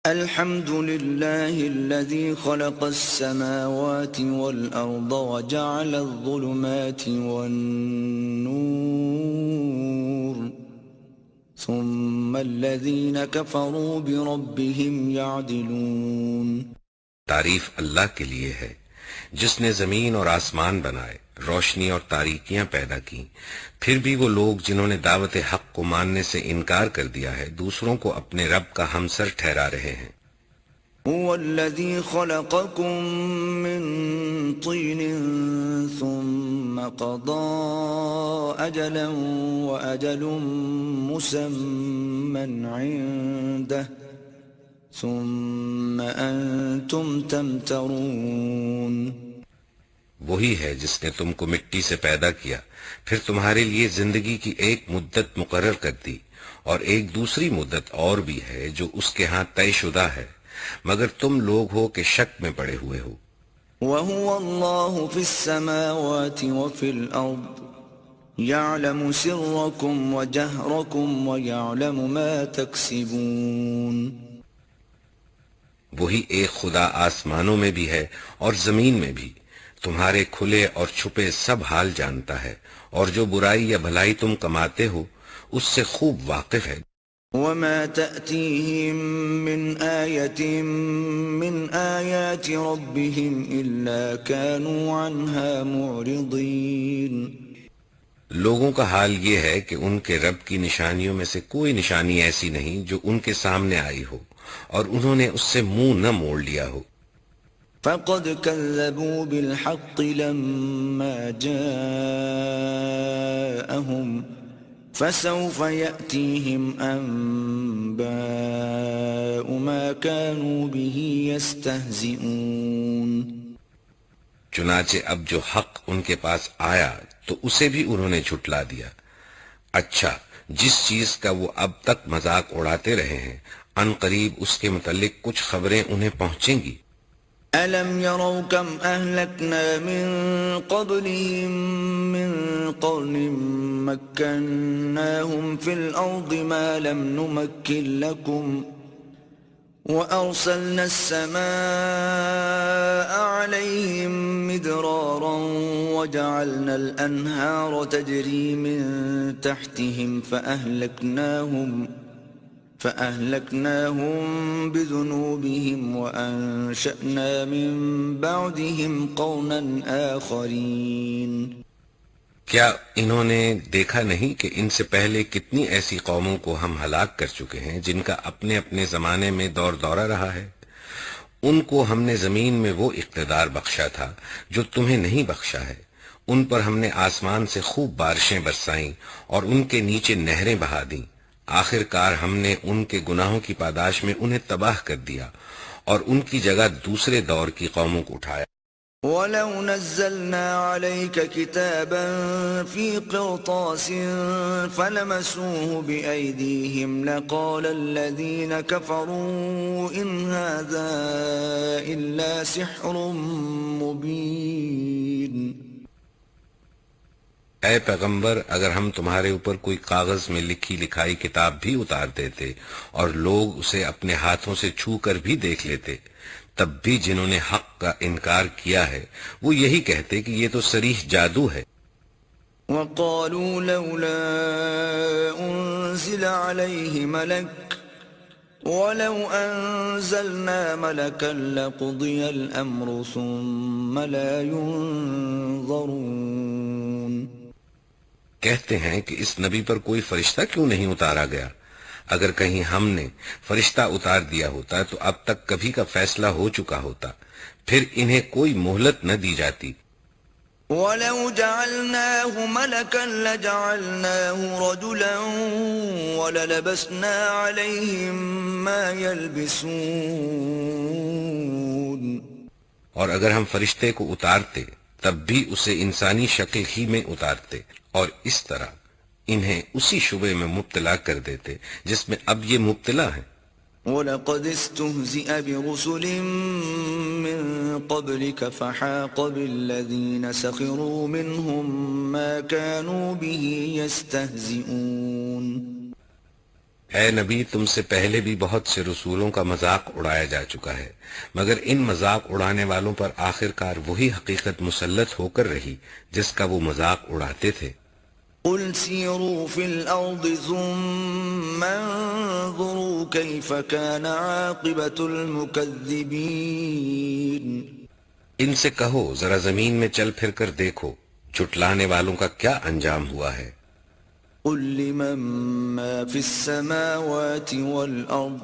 الحمد لله الذي خلق السماوات والأرض وجعل الظلمات والنور ثم الذين كفروا بربهم يعدلون. تعریف اللہ کے لیے ہے جس نے زمین اور آسمان بنائے، روشنی اور تاریکیاں پیدا کی، پھر بھی وہ لوگ جنہوں نے دعوت حق کو ماننے سے انکار کر دیا ہے دوسروں کو اپنے رب کا ہمسر ٹھہرا رہے ہیں. هو الذي خلقكم من طين ثم قضى أجلا وأجل مسمى عنده ثم أنتم تمترون. وہی ہے جس نے تم کو مٹی سے پیدا کیا، پھر تمہارے لیے زندگی کی ایک مدت مقرر کر دی، اور ایک دوسری مدت اور بھی ہے جو اس کے ہاں طے شدہ ہے، مگر تم لوگ ہو کہ شک میں پڑے ہوئے ہو. وهو الله في السماوات وفي الأرض يعلم سركم وجهركم ويعلم ما تكسبون. وہی ایک خدا آسمانوں میں بھی ہے اور زمین میں بھی، تمہارے کھلے اور چھپے سب حال جانتا ہے، اور جو برائی یا بھلائی تم کماتے ہو اس سے خوب واقف ہے. وما تأتيهم من آية من آيات ربهم إلا كانوا عنها معرضين. لوگوں کا حال یہ ہے کہ ان کے رب کی نشانیوں میں سے کوئی نشانی ایسی نہیں جو ان کے سامنے آئی ہو اور انہوں نے اس سے منہ نہ موڑ لیا ہو. فقد كذبوا بالحق لما جاءهم فسوف يأتيهم أنباء ما كانوا به يستهزئون. چنانچہ اب جو حق ان کے پاس آیا تو اسے بھی انہوں نے جھٹلا دیا. اچھا، جس چیز کا وہ اب تک مذاق اڑاتے رہے ہیں ان قریب اس کے متعلق کچھ خبریں انہیں پہنچیں گی. أَلَمْ يَرَوْا كَمْ أَهْلَكْنَا مِنْ قَبْلِهِمْ مِنْ قَرْنٍ مَكَّنَّاهُمْ فِي الْأَرْضِ مَا لَمْ نُمَكِّنْ لَكُمْ وَأَرْسَلْنَا السَّمَاءَ عَلَيْهِمْ مِدْرَارًا وَجَعَلْنَا الْأَنْهَارَ تَجْرِي مِنْ تَحْتِهِمْ فأهلكناهم بذنوبهم وأنشأنا من بعدهم قرنا آخرين. کیا انہوں نے دیکھا نہیں کہ ان سے پہلے کتنی ایسی قوموں کو ہم ہلاک کر چکے ہیں جن کا اپنے اپنے زمانے میں دور دورہ رہا ہے؟ ان کو ہم نے زمین میں وہ اقتدار بخشا تھا جو تمہیں نہیں بخشا ہے. ان پر ہم نے آسمان سے خوب بارشیں برسائیں اور ان کے نیچے نہریں بہا دیں. آخر کار ہم نے ان کے گناہوں کی پاداش میں انہیں تباہ کر دیا اور ان کی جگہ دوسرے دور کی قوموں کو اٹھایا. وَلَوْ نَزَّلْنَا عَلَيْكَ كِتَابًا فِي قِرْطَاسٍ فَلَمَسُوهُ بِأَيْدِيهِمْ لَقَالَ الَّذِينَ كَفَرُوا إِنْ هَذَا إِلَّا سِحْرٌ مُبِينٌ. اے پیغمبر، اگر ہم تمہارے اوپر کوئی کاغذ میں لکھی لکھائی کتاب بھی اتار دیتے اور لوگ اسے اپنے ہاتھوں سے چھو کر بھی دیکھ لیتے، تب بھی جنہوں نے حق کا انکار کیا ہے وہ یہی کہتے کہ یہ تو صریح جادو ہے. وَقَالُوا لَوْلَا أُنزِلَ عَلَيْهِ مَلَكٌ وَلَوْ أَنزَلْنَا مَلَكًا لَقُضِيَ الْأَمْرُ ثُمَّ لَا يُنظَرُونَ. کہتے ہیں کہ اس نبی پر کوئی فرشتہ کیوں نہیں اتارا گیا؟ اگر کہیں ہم نے فرشتہ اتار دیا ہوتا تو اب تک کبھی کا فیصلہ ہو چکا ہوتا، پھر انہیں کوئی مہلت نہ دی جاتی. وَلَوْ جَعَلْنَاهُ مَلَكًا لَجَعَلْنَاهُ رَجُلًا وَلَلَبَسْنَا عَلَيْهِمْ مَا يَلْبِسُونَ. اور اگر ہم فرشتے کو اتارتے تب بھی اسے انسانی شکل ہی میں اتارتے اور اس طرح انہیں اسی شبے میں مبتلا کر دیتے جس میں اب یہ مبتلا ہیں. وَلَقَدِ اسْتُهْزِئَ بِرُسُلٍ مِّن قَبْلِكَ فَحَاقَ بِالَّذِينَ سَخِرُوا مِنْهُمْ مَا كَانُوا بِهِ يَسْتَهْزِئُونَ. اے نبی، تم سے پہلے بھی بہت سے رسولوں کا مذاق اڑایا جا چکا ہے، مگر ان مذاق اڑانے والوں پر آخر کار وہی حقیقت مسلط ہو کر رہی جس کا وہ مذاق اڑاتے تھے۔ قل سیروا فی الارض ثم انظروا کیف کان عاقبت المکذبین۔ ان سے کہو ذرا زمین میں چل پھر کر دیکھو جھٹلانے والوں کا کیا انجام ہوا ہے۔ قل لمن ما فی السماوات والارض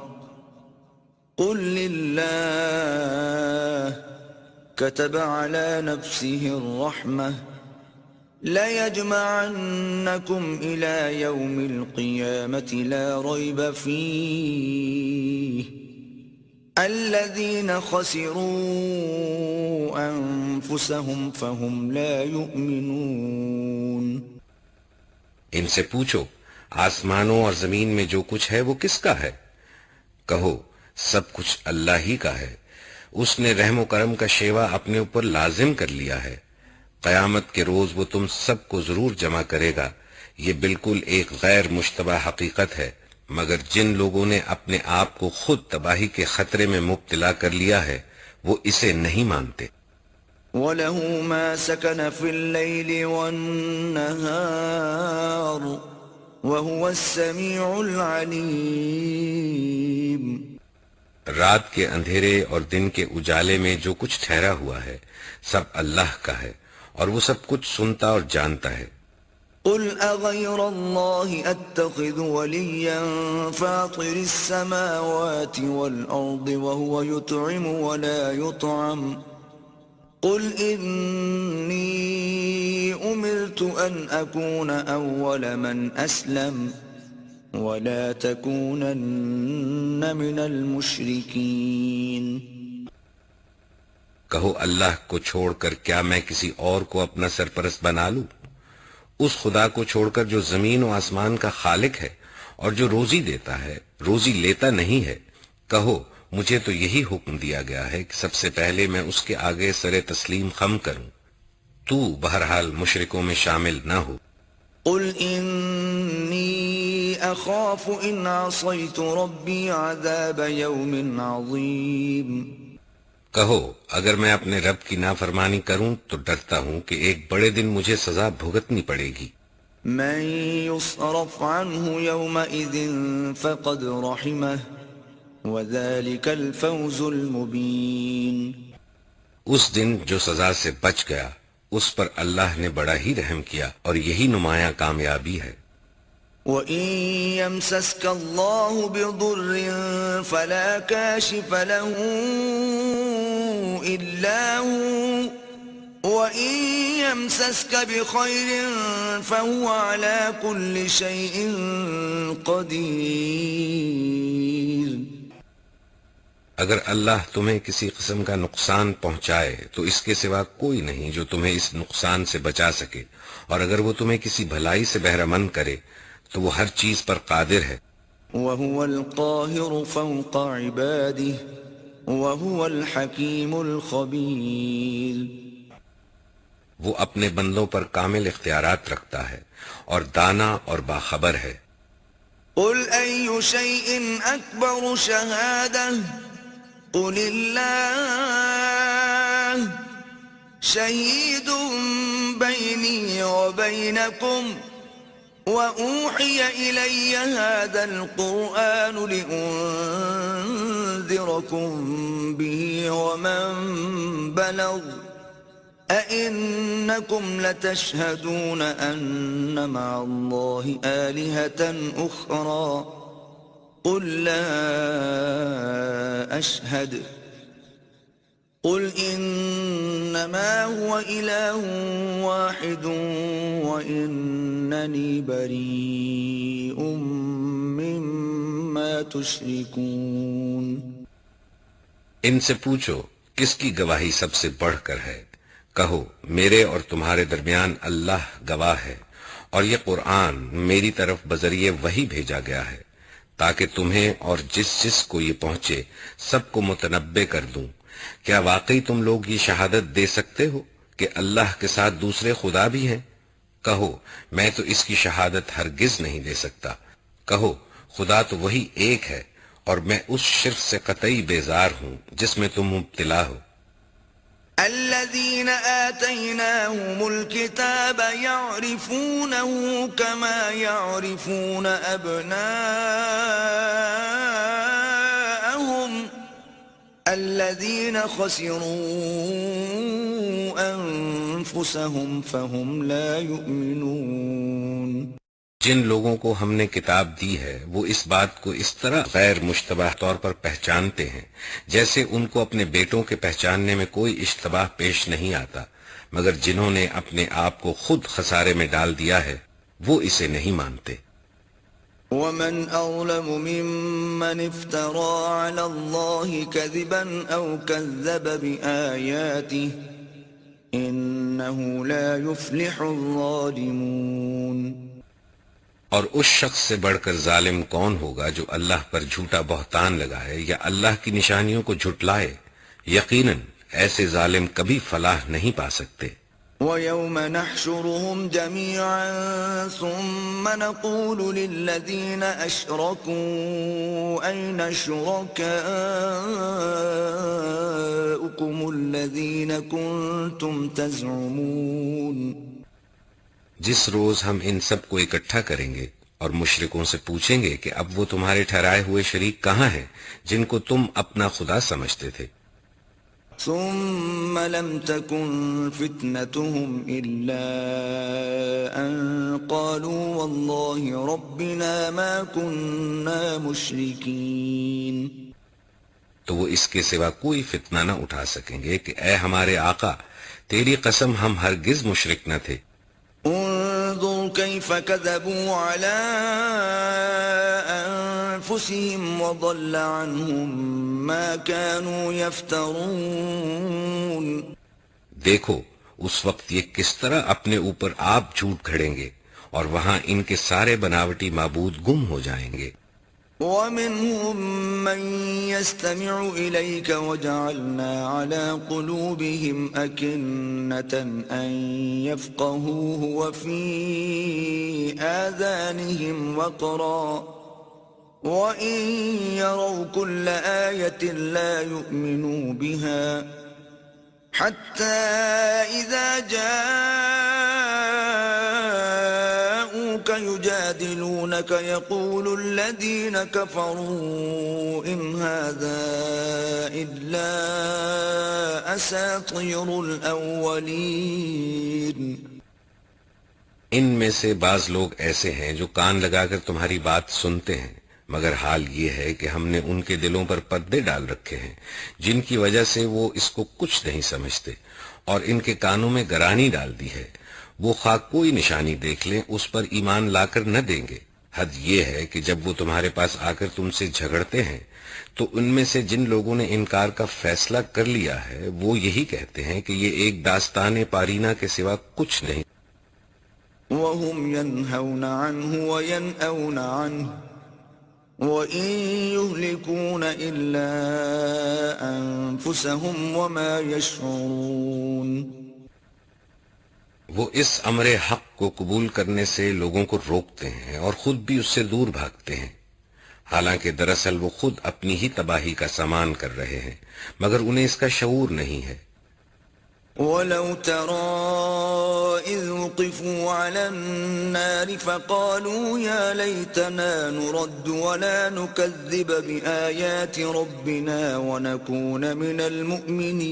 قل للہ كتب على نفسه الرحمة ليجمعنكم إلى يوم القيامة لا ريب فيه الذين خسروا أنفسهم فهم لا يؤمنون۔ ان سے پوچھو آسمانوں اور زمین میں جو کچھ ہے وہ کس کا ہے؟ کہو سب کچھ اللہ ہی کا ہے، اس نے رحم و کرم کا شیوا اپنے اوپر لازم کر لیا ہے، قیامت کے روز وہ تم سب کو ضرور جمع کرے گا۔ یہ بالکل ایک غیر مشتبہ حقیقت ہے، مگر جن لوگوں نے اپنے آپ کو خود تباہی کے خطرے میں مبتلا کر لیا ہے وہ اسے نہیں مانتے۔ وَلَهُ مَا سَكَنَ فِي اللَّيْلِ وَالنَّهَارِ وَهُوَ السَّمِيعُ الْعَلِيمُ۔ رات کے اندھیرے اور دن کے اجالے میں جو کچھ ٹھہرا ہوا ہے سب اللہ کا ہے اور وہ سب کچھ سنتا اور جانتا ہے۔ قل اغیر اللہ اتخذ ولیا فاطر السماوات والارض وهو يطعم ولا يطعم قل انی امرت ان اکون اول من اسلم ولا تکونن من المشرکین۔ کہو اللہ کو چھوڑ کر کیا میں کسی اور کو اپنا سرپرست بنا لوں؟ اس خدا کو چھوڑ کر جو زمین و آسمان کا خالق ہے اور جو روزی دیتا ہے روزی لیتا نہیں ہے۔ کہو مجھے تو یہی حکم دیا گیا ہے کہ سب سے پہلے میں اس کے آگے سر تسلیم خم کروں، تو بہرحال مشرکوں میں شامل نہ ہو۔ قل انی اخاف ان عصیت ربی عذاب یوم عظیم۔ کہو اگر میں اپنے رب کی نافرمانی کروں تو ڈرتا ہوں کہ ایک بڑے دن مجھے سزا بھگتنی پڑے گی۔ من یصرف عنہ یومئذ فقد رحمہ وذلک الفوز المبین۔ اس دن جو سزا سے بچ گیا اس پر اللہ نے بڑا ہی رحم کیا اور یہی نمایاں کامیابی ہے۔ وَإِن يَمْسَسْكَ اللَّهُ بِضُرٍّ فَلَا كَاشِفَ لَهُ إِلَّا هُوَ وَإِن يَمْسَسْكَ بِخَيْرٍ فَهُوَ عَلَى كُلِّ شَيْءٍ قَدِيرٌ۔ اگر اللہ تمہیں کسی قسم کا نقصان پہنچائے تو اس کے سوا کوئی نہیں جو تمہیں اس نقصان سے بچا سکے، اور اگر وہ تمہیں کسی بھلائی سے بہرہ مند کرے تو وہ ہر چیز پر قادر ہے۔ وَهُوَ الْقَاهِرُ فَوْقَ عِبَادِهِ وَهُوَ الْحَكِيمُ الْخَبِيرُ۔ وہ اپنے بندوں پر کامل اختیارات رکھتا ہے اور دانا اور باخبر ہے۔ قُلْ أَيُّ شَيْءٍ أَكْبَرُ شَهَادَةً قُلِ اللَّهُ شَهِيدٌ بَيْنِي وَبَيْنَكُمْ وَأُوحِيَ إِلَيَّ هَذَا الْقُرْآنُ لِأُنذِرَكُم بِهِ وَمَن بَلَغَ أَئِنَّكُمْ لَتَشْهَدُونَ أَنَّ مَعَ اللَّهِ آلِهَةً أُخْرَى قُل لَّا أَشْهَدُ قُلْ إِنَّمَا هُوَ إِلَٰهٌ وَاحِدٌ وَإِنَّنِي بَرِيءٌ مِّمَّا تُشْرِكُونَ۔ ان سے پوچھو کس کی گواہی سب سے بڑھ کر ہے؟ کہو میرے اور تمہارے درمیان اللہ گواہ ہے، اور یہ قرآن میری طرف بذریعہ وحی بھیجا گیا ہے تاکہ تمہیں اور جس جس کو یہ پہنچے سب کو متنبع کر دوں۔ کیا واقعی تم لوگ یہ شہادت دے سکتے ہو کہ اللہ کے ساتھ دوسرے خدا بھی ہیں؟ کہو میں تو اس کی شہادت ہرگز نہیں دے سکتا۔ کہو خدا تو وہی ایک ہے اور میں اس شرک سے قطعی بیزار ہوں جس میں تم مبتلا ہو۔ الذين آتيناهم الكتاب يعرفونه كما يعرفون أبناءهم الذين خسروا أنفسهم فهم لا يؤمنون۔ جن لوگوں کو ہم نے کتاب دی ہے وہ اس بات کو اس طرح غیر مشتبہ طور پر پہچانتے ہیں جیسے ان کو اپنے بیٹوں کے پہچاننے میں کوئی اشتباہ پیش نہیں آتا، مگر جنہوں نے اپنے آپ کو خود خسارے میں ڈال دیا ہے وہ اسے نہیں مانتے۔ ومن أظلم ممن افترى على الله كذبا أو كذب بآياته إنه لا يفلح الظالمون۔ اور اس شخص سے بڑھ کر ظالم کون ہوگا جو اللہ پر جھوٹا بہتان لگائے یا اللہ کی نشانیوں کو جھٹلائے؟ یقیناً ایسے ظالم کبھی فلاح نہیں پا سکتے۔ وَيَوْمَ نَحْشُرُهُمْ جَمِيعًا ثُمَّ نَقُولُ لِلَّذِينَ أَشْرَكُوا أَيْنَ شُرَكَاؤُكُمُ الَّذِينَ كُنتُمْ تَزْعُمُونَ۔ جس روز ہم ان سب کو اکٹھا کریں گے اور مشرکوں سے پوچھیں گے کہ اب وہ تمہارے ٹھہرائے ہوئے شریک کہاں ہیں جن کو تم اپنا خدا سمجھتے تھے؟ ثم لم تكن فتنتهم إلا أن قالوا والله ربنا ما كنا مشركين۔ تو وہ اس کے سوا کوئی فتنہ نہ اٹھا سکیں گے کہ اے ہمارے آقا تیری قسم ہم ہرگز مشرک نہ تھے۔ انظر كيف كذبوا على أنفسهم وضل عنهم ما كانوا يفترون۔ دیکھو اس وقت یہ کس طرح اپنے اوپر آپ جھوٹ گھڑیں گے اور وہاں ان کے سارے بناوٹی معبود گم ہو جائیں گے۔ وَمِنْهُمْ مَنْ يَسْتَمِعُ إِلَيْكَ وَجَعَلْنَا عَلَى قُلُوبِهِمْ أَكِنَّةً أَنْ يَفْقَهُوهُ وَفِي آذَانِهِمْ وَقْرًا وَإِنْ يَرَوْا كُلَّ آيَةٍ لَا يُؤْمِنُوا بِهَا حَتَّى إِذَا يجادلونك يقول الذين كفروا إن هذا إلا أساطير الأولين۔ ان میں سے بعض لوگ ایسے ہیں جو کان لگا کر تمہاری بات سنتے ہیں، مگر حال یہ ہے کہ ہم نے ان کے دلوں پر پردے ڈال رکھے ہیں جن کی وجہ سے وہ اس کو کچھ نہیں سمجھتے، اور ان کے کانوں میں گرانی ڈال دی ہے۔ وہ خواہ کوئی نشانی دیکھ لیں اس پر ایمان لا کر نہ دیں گے۔ حد یہ ہے کہ جب وہ تمہارے پاس آ کر تم سے جھگڑتے ہیں تو ان میں سے جن لوگوں نے انکار کا فیصلہ کر لیا ہے وہ یہی کہتے ہیں کہ یہ ایک داستان پارینہ کے سوا کچھ نہیں۔ وَهُمْ يَنْهَوْنَ عَنْهُ وَيَنْأَوْنَ عَنْهُ وَإِنْ يُهْلِكُونَ إِلَّا أَنفُسَهُمْ وَمَا يَشْعُرُونَ۔ وہ اس امر حق کو قبول کرنے سے لوگوں کو روکتے ہیں اور خود بھی اس سے دور بھاگتے ہیں، حالانکہ دراصل وہ خود اپنی ہی تباہی کا سامان کر رہے ہیں، مگر انہیں اس کا شعور نہیں ہے۔ وَلَوْ تَرَىٰ إِذْ وُقِفُوا عَلَى النَّارِ فَقَالُوا يَا لَيْتَنَا نُرَدُّ وَلَا نُكَذِّبَ بِآيَاتِ رَبِّنَا وَنَكُونَ مِنَ الْمُؤْمِنِينَ۔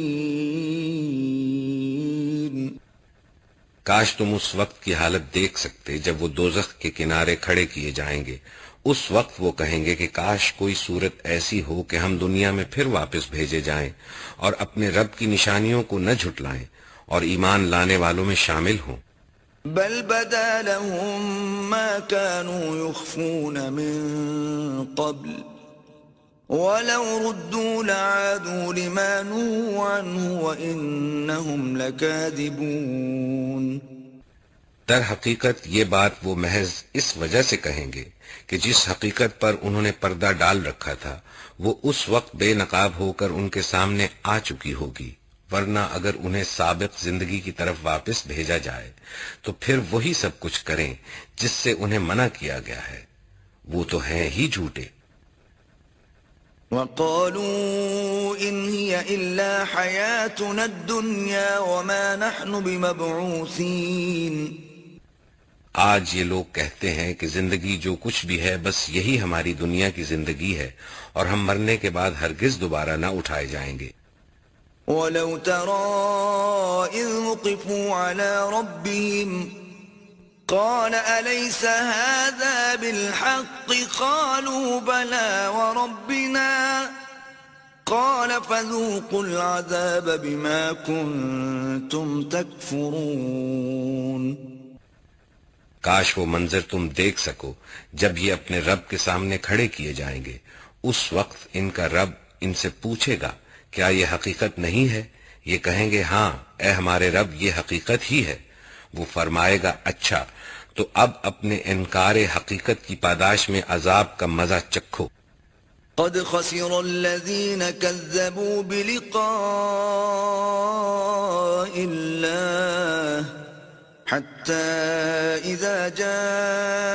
کاش تم اس وقت کی حالت دیکھ سکتے جب وہ دوزخ کے کنارے کھڑے کیے جائیں گے۔ اس وقت وہ کہیں گے کہ کاش کوئی صورت ایسی ہو کہ ہم دنیا میں پھر واپس بھیجے جائیں اور اپنے رب کی نشانیوں کو نہ جھٹلائیں اور ایمان لانے والوں میں شامل ہوں۔ بل بدا لهم ما كانوا يخفون من قبل وَلَوْ رُدُّوا لَعَادُوا لِمَا نُهُوا عَنْهُ وَإِنَّهُمْ لَكَاذِبُونَ۔ در حقیقت یہ بات وہ محض اس وجہ سے کہیں گے کہ جس حقیقت پر انہوں نے پردہ ڈال رکھا تھا وہ اس وقت بے نقاب ہو کر ان کے سامنے آ چکی ہوگی، ورنہ اگر انہیں سابق زندگی کی طرف واپس بھیجا جائے تو پھر وہی سب کچھ کریں جس سے انہیں منع کیا گیا ہے، وہ تو ہیں ہی جھوٹے۔ وقالوا إن هي إلا حياتنا الدنيا وما نحن بمبعوثين، آج یہ لوگ کہتے ہیں کہ زندگی جو کچھ بھی ہے بس یہی ہماری دنیا کی زندگی ہے اور ہم مرنے کے بعد ہرگز دوبارہ نہ اٹھائے جائیں گے۔ ولو ترى إذ وقفوا على ربهم قال أليس هذا بالحق قالوا بلى وربنا قال فذوقوا العذاب بما كنتم تكفرون۔ کاش وہ منظر تم دیکھ سکو جب یہ اپنے رب کے سامنے کھڑے کیے جائیں گے، اس وقت ان کا رب ان سے پوچھے گا کیا یہ حقیقت نہیں ہے؟ یہ کہیں گے ہاں اے ہمارے رب یہ حقیقت ہی ہے۔ وہ فرمائے گا اچھا تو اب اپنے انکار حقیقت کی پاداش میں عذاب کا مزہ چکھو۔ قد خسر الذين كذبوا بلقاء الله حتى إذا جاءتهم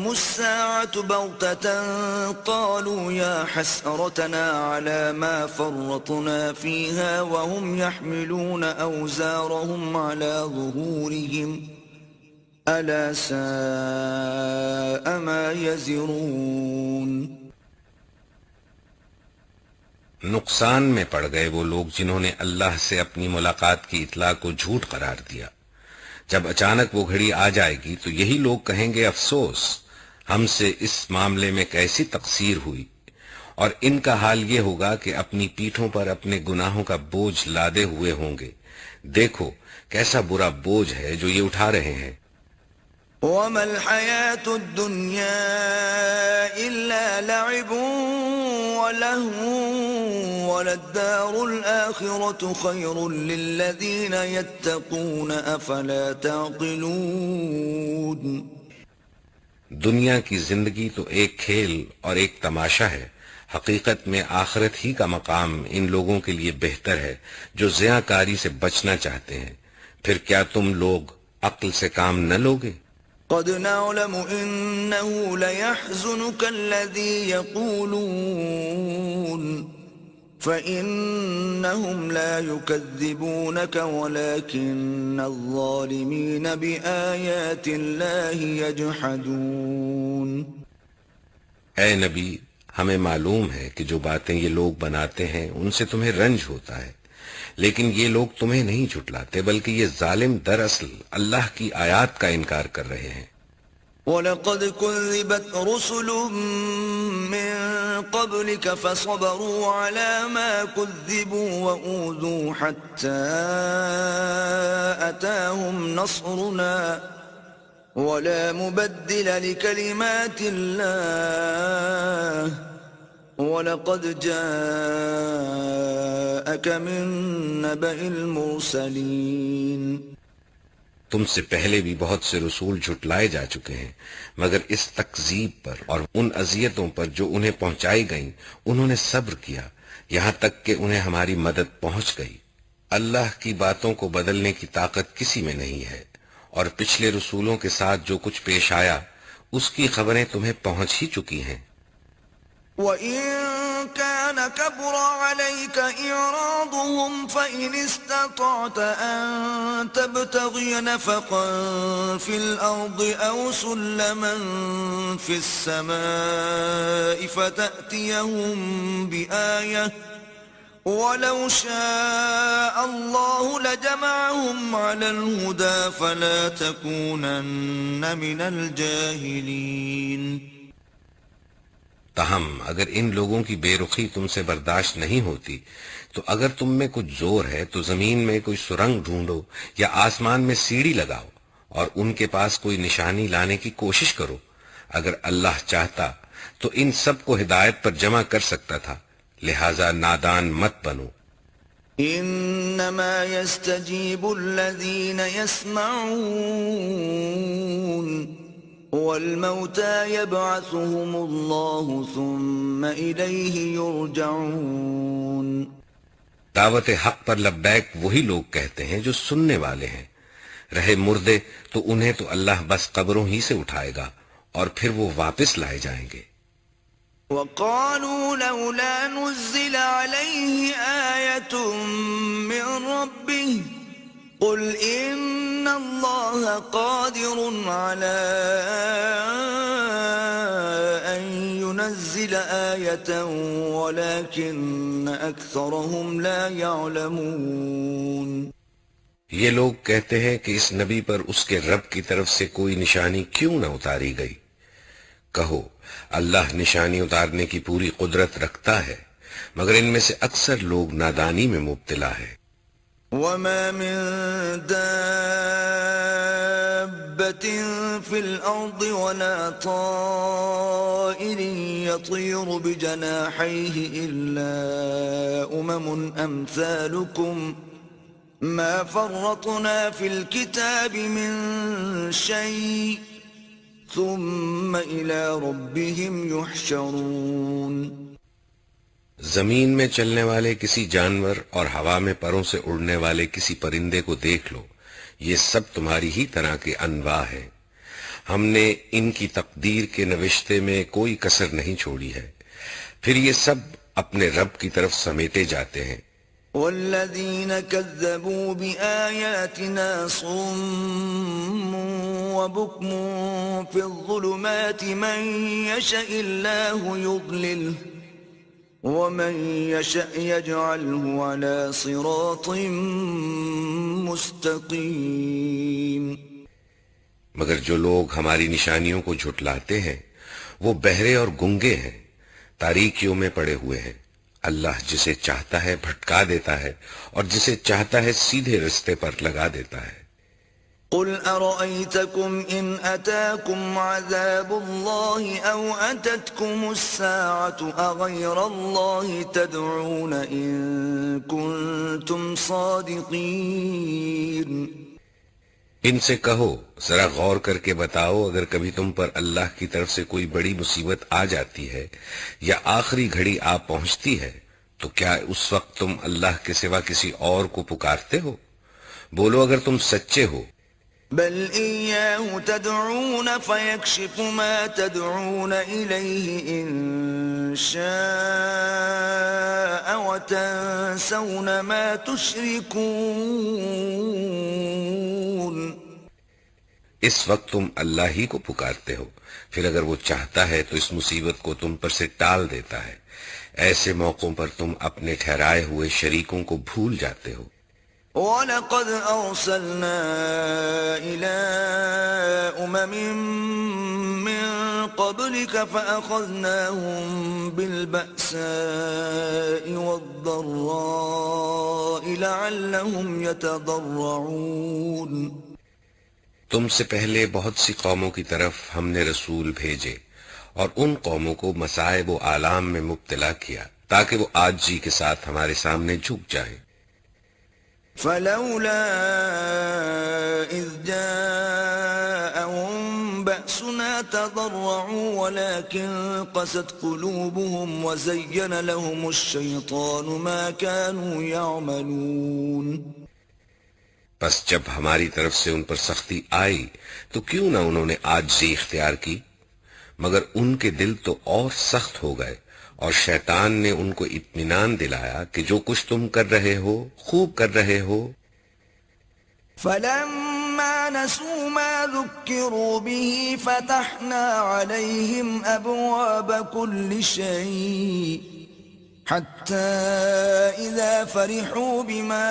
الساعة بغتة قالوا يا حسرتنا على ما فرطنا فيها وهم يحملون أوزارهم على ظهورهم ألا ساء ما يزرون۔ نقصان میں پڑ گئے وہ لوگ جنہوں نے اللہ سے اپنی ملاقات کی اطلاع کو جھوٹ قرار دیا۔ جب اچانک وہ گھڑی آ جائے گی تو یہی لوگ کہیں گے افسوس ہم سے اس معاملے میں کیسی تقصیر ہوئی، اور ان کا حال یہ ہوگا کہ اپنی پیٹھوں پر اپنے گناہوں کا بوجھ لادے ہوئے ہوں گے۔ دیکھو کیسا برا بوجھ ہے جو یہ اٹھا رہے ہیں۔ وَمَا الْحَيَاةُ الدُّنْيَا إِلَّا لَعِبٌ وَلَهْوٌ وَلَلدَّارُ الْآخِرَةُ خَيْرٌ لِّلَّذِينَ يَتَّقُونَ أَفَلَا تَعْقِلُونَ۔ دنیا کی زندگی تو ایک کھیل اور ایک تماشا ہے، حقیقت میں آخرت ہی کا مقام ان لوگوں کے لیے بہتر ہے جو زیاں کاری سے بچنا چاہتے ہیں۔ پھر کیا تم لوگ عقل سے کام نہ لوگے؟ قد نعلم إنه ليحزنك الذي يقولون فإنهم لا يكذبونك ولكن الظالمين بآيات الله يجحدون۔ اے نبی ہمیں معلوم ہے کہ جو باتیں یہ لوگ بناتے ہیں ان سے تمہیں رنج ہوتا ہے، لیکن یہ لوگ تمہیں نہیں جھٹلاتے بلکہ یہ ظالم دراصل اللہ کی آیات کا انکار کر رہے ہیں۔ وَلَقَدْ كُذِّبَتْ رُسُلٌ مِّن قَبْلِكَ فَصَبَرُوا عَلَى مَا كُذِّبُوا وَأُوذُوا حَتَّى أَتَاهُمْ نَصْرُنَا وَلَا مُبَدِّلَ لِكَلِمَاتِ اللَّهِ وَلَقَدْ جَاءَكَ مِن نَّبَإِ الْمُرْسَلِينَ۔ تم سے پہلے بھی بہت سے رسول جھٹلائے جا چکے ہیں، مگر اس تکذیب پر اور ان اذیتوں پر جو انہیں پہنچائی گئیں انہوں نے صبر کیا یہاں تک کہ انہیں ہماری مدد پہنچ گئی۔ اللہ کی باتوں کو بدلنے کی طاقت کسی میں نہیں ہے، اور پچھلے رسولوں کے ساتھ جو کچھ پیش آیا اس کی خبریں تمہیں پہنچ ہی چکی ہیں۔ وَإِن كَانَ كَبُرَ عَلَيْكَ إِعْرَاضُهُمْ فَإِنِ اسْتَطَعْتَ أَن تَبْتَغِيَ نَفَقًا فِي الْأَرْضِ أَوْ سُلَّمًا فِي السَّمَاءِ فَتَأْتِيَهُم بِآيَةٍ وَلَوْ شَاءَ اللَّهُ لَجَمَعَهُمْ عَلَى الْهُدَى فَلَا تَكُونَنَّ مِنَ الْجَاهِلِينَ۔ تاہم اگر ان لوگوں کی بے رخی تم سے برداشت نہیں ہوتی تو اگر تم میں کچھ زور ہے تو زمین میں کوئی سرنگ ڈھونڈو یا آسمان میں سیڑھی لگاؤ اور ان کے پاس کوئی نشانی لانے کی کوشش کرو۔ اگر اللہ چاہتا تو ان سب کو ہدایت پر جمع کر سکتا تھا، لہذا نادان مت بنو۔ انما يستجيب الذين يسمعون والموتى يبعثهم الله ثم إليه يرجعون۔ دعوت حق پر لبیک وہی لوگ کہتے ہیں جو سننے والے ہیں، رہے مردے تو انہیں تو اللہ بس قبروں ہی سے اٹھائے گا اور پھر وہ واپس لائے جائیں گے۔ وقالوا لولا نزل عليه آية من ربه قل إن الله قادر على أن ينزل آية ولكن أكثرهم لا يعلمون۔ یہ لوگ کہتے ہیں کہ اس نبی پر اس کے رب کی طرف سے کوئی نشانی کیوں نہ اتاری گئی؟ کہو اللہ نشانی اتارنے کی پوری قدرت رکھتا ہے، مگر ان میں سے اکثر لوگ نادانی میں مبتلا ہے۔ وما من دابة في الأرض ولا طائر يطير بجناحيه إلا أمثالكم ما فرطنا في الكتاب من شيء ثم إلى ربهم يحشرون۔ زمین میں چلنے والے کسی جانور اور ہوا میں پروں سے اڑنے والے کسی پرندے کو دیکھ لو، یہ سب تمہاری ہی طرح کے انواع ہیں، ہم نے ان کی تقدیر کے نوشتے میں کوئی کسر نہیں چھوڑی ہے، پھر یہ سب اپنے رب کی طرف سمیٹے جاتے ہیں۔ والذين كذبوا بآياتنا صم وبكم في الظلمات من يشاء الله يضلله ومن يشاء يجعله على صراط مستقيم۔ مگر جو لوگ ہماری نشانیوں کو جھٹلاتے ہیں وہ بہرے اور گنگے ہیں، تاریکیوں میں پڑے ہوئے ہیں۔ اللہ جسے چاہتا ہے بھٹکا دیتا ہے اور جسے چاہتا ہے سیدھے رستے پر لگا دیتا ہے۔ قل أرأيتكم إن أتاكم عذاب الله أو أتتكم الساعة أغير الله تدعون إن كنتم صادقين۔ ان سے کہو ذرا غور کر کے بتاؤ، اگر کبھی تم پر اللہ کی طرف سے کوئی بڑی مصیبت آ جاتی ہے یا آخری گھڑی آ پہنچتی ہے تو کیا اس وقت تم اللہ کے سوا کسی اور کو پکارتے ہو؟ بولو اگر تم سچے ہو۔ بل إياه تدعون فيكشف ما تدعون إليه إن شاء وتنسون ما تشركون۔ اس وقت تم اللہ ہی کو پکارتے ہو، پھر اگر وہ چاہتا ہے تو اس مصیبت کو تم پر سے ٹال دیتا ہے، ایسے موقعوں پر تم اپنے ٹھہرائے ہوئے شریکوں کو بھول جاتے ہو۔ وَلَقَدْ أَرْسَلْنَا إِلَىٰ مِن قَبْلِكَ فَأَخَذْنَاهُم بِالْبَأْسَاءِ وَالضَّرَّاءِ لَعَلَّهُمْ يَتَضَرَّعُونَ۔ تم سے پہلے بہت سی قوموں کی طرف ہم نے رسول بھیجے اور ان قوموں کو مصائب و آلام میں مبتلا کیا تاکہ وہ عاجزی کے ساتھ ہمارے سامنے جھک جائیں۔ فلولا إذ جاءهم بأسنا تضرعوا ولكن قست قلوبهم وزين لهم الشيطان ما كانوا يعملون۔ پس جب ہماری طرف سے ان پر سختی آئی تو کیوں نہ انہوں نے عاجزی اختیار کی، مگر ان کے دل تو اور سخت ہو گئے، اور شیطان نے ان کو اطمینان دلایا کہ جو کچھ تم کر رہے ہو خوب کر رہے ہو۔ فلما نسوا ما ذكروا به فتحنا عليهم أبواب كل شيء حتى إذا فرحوا بما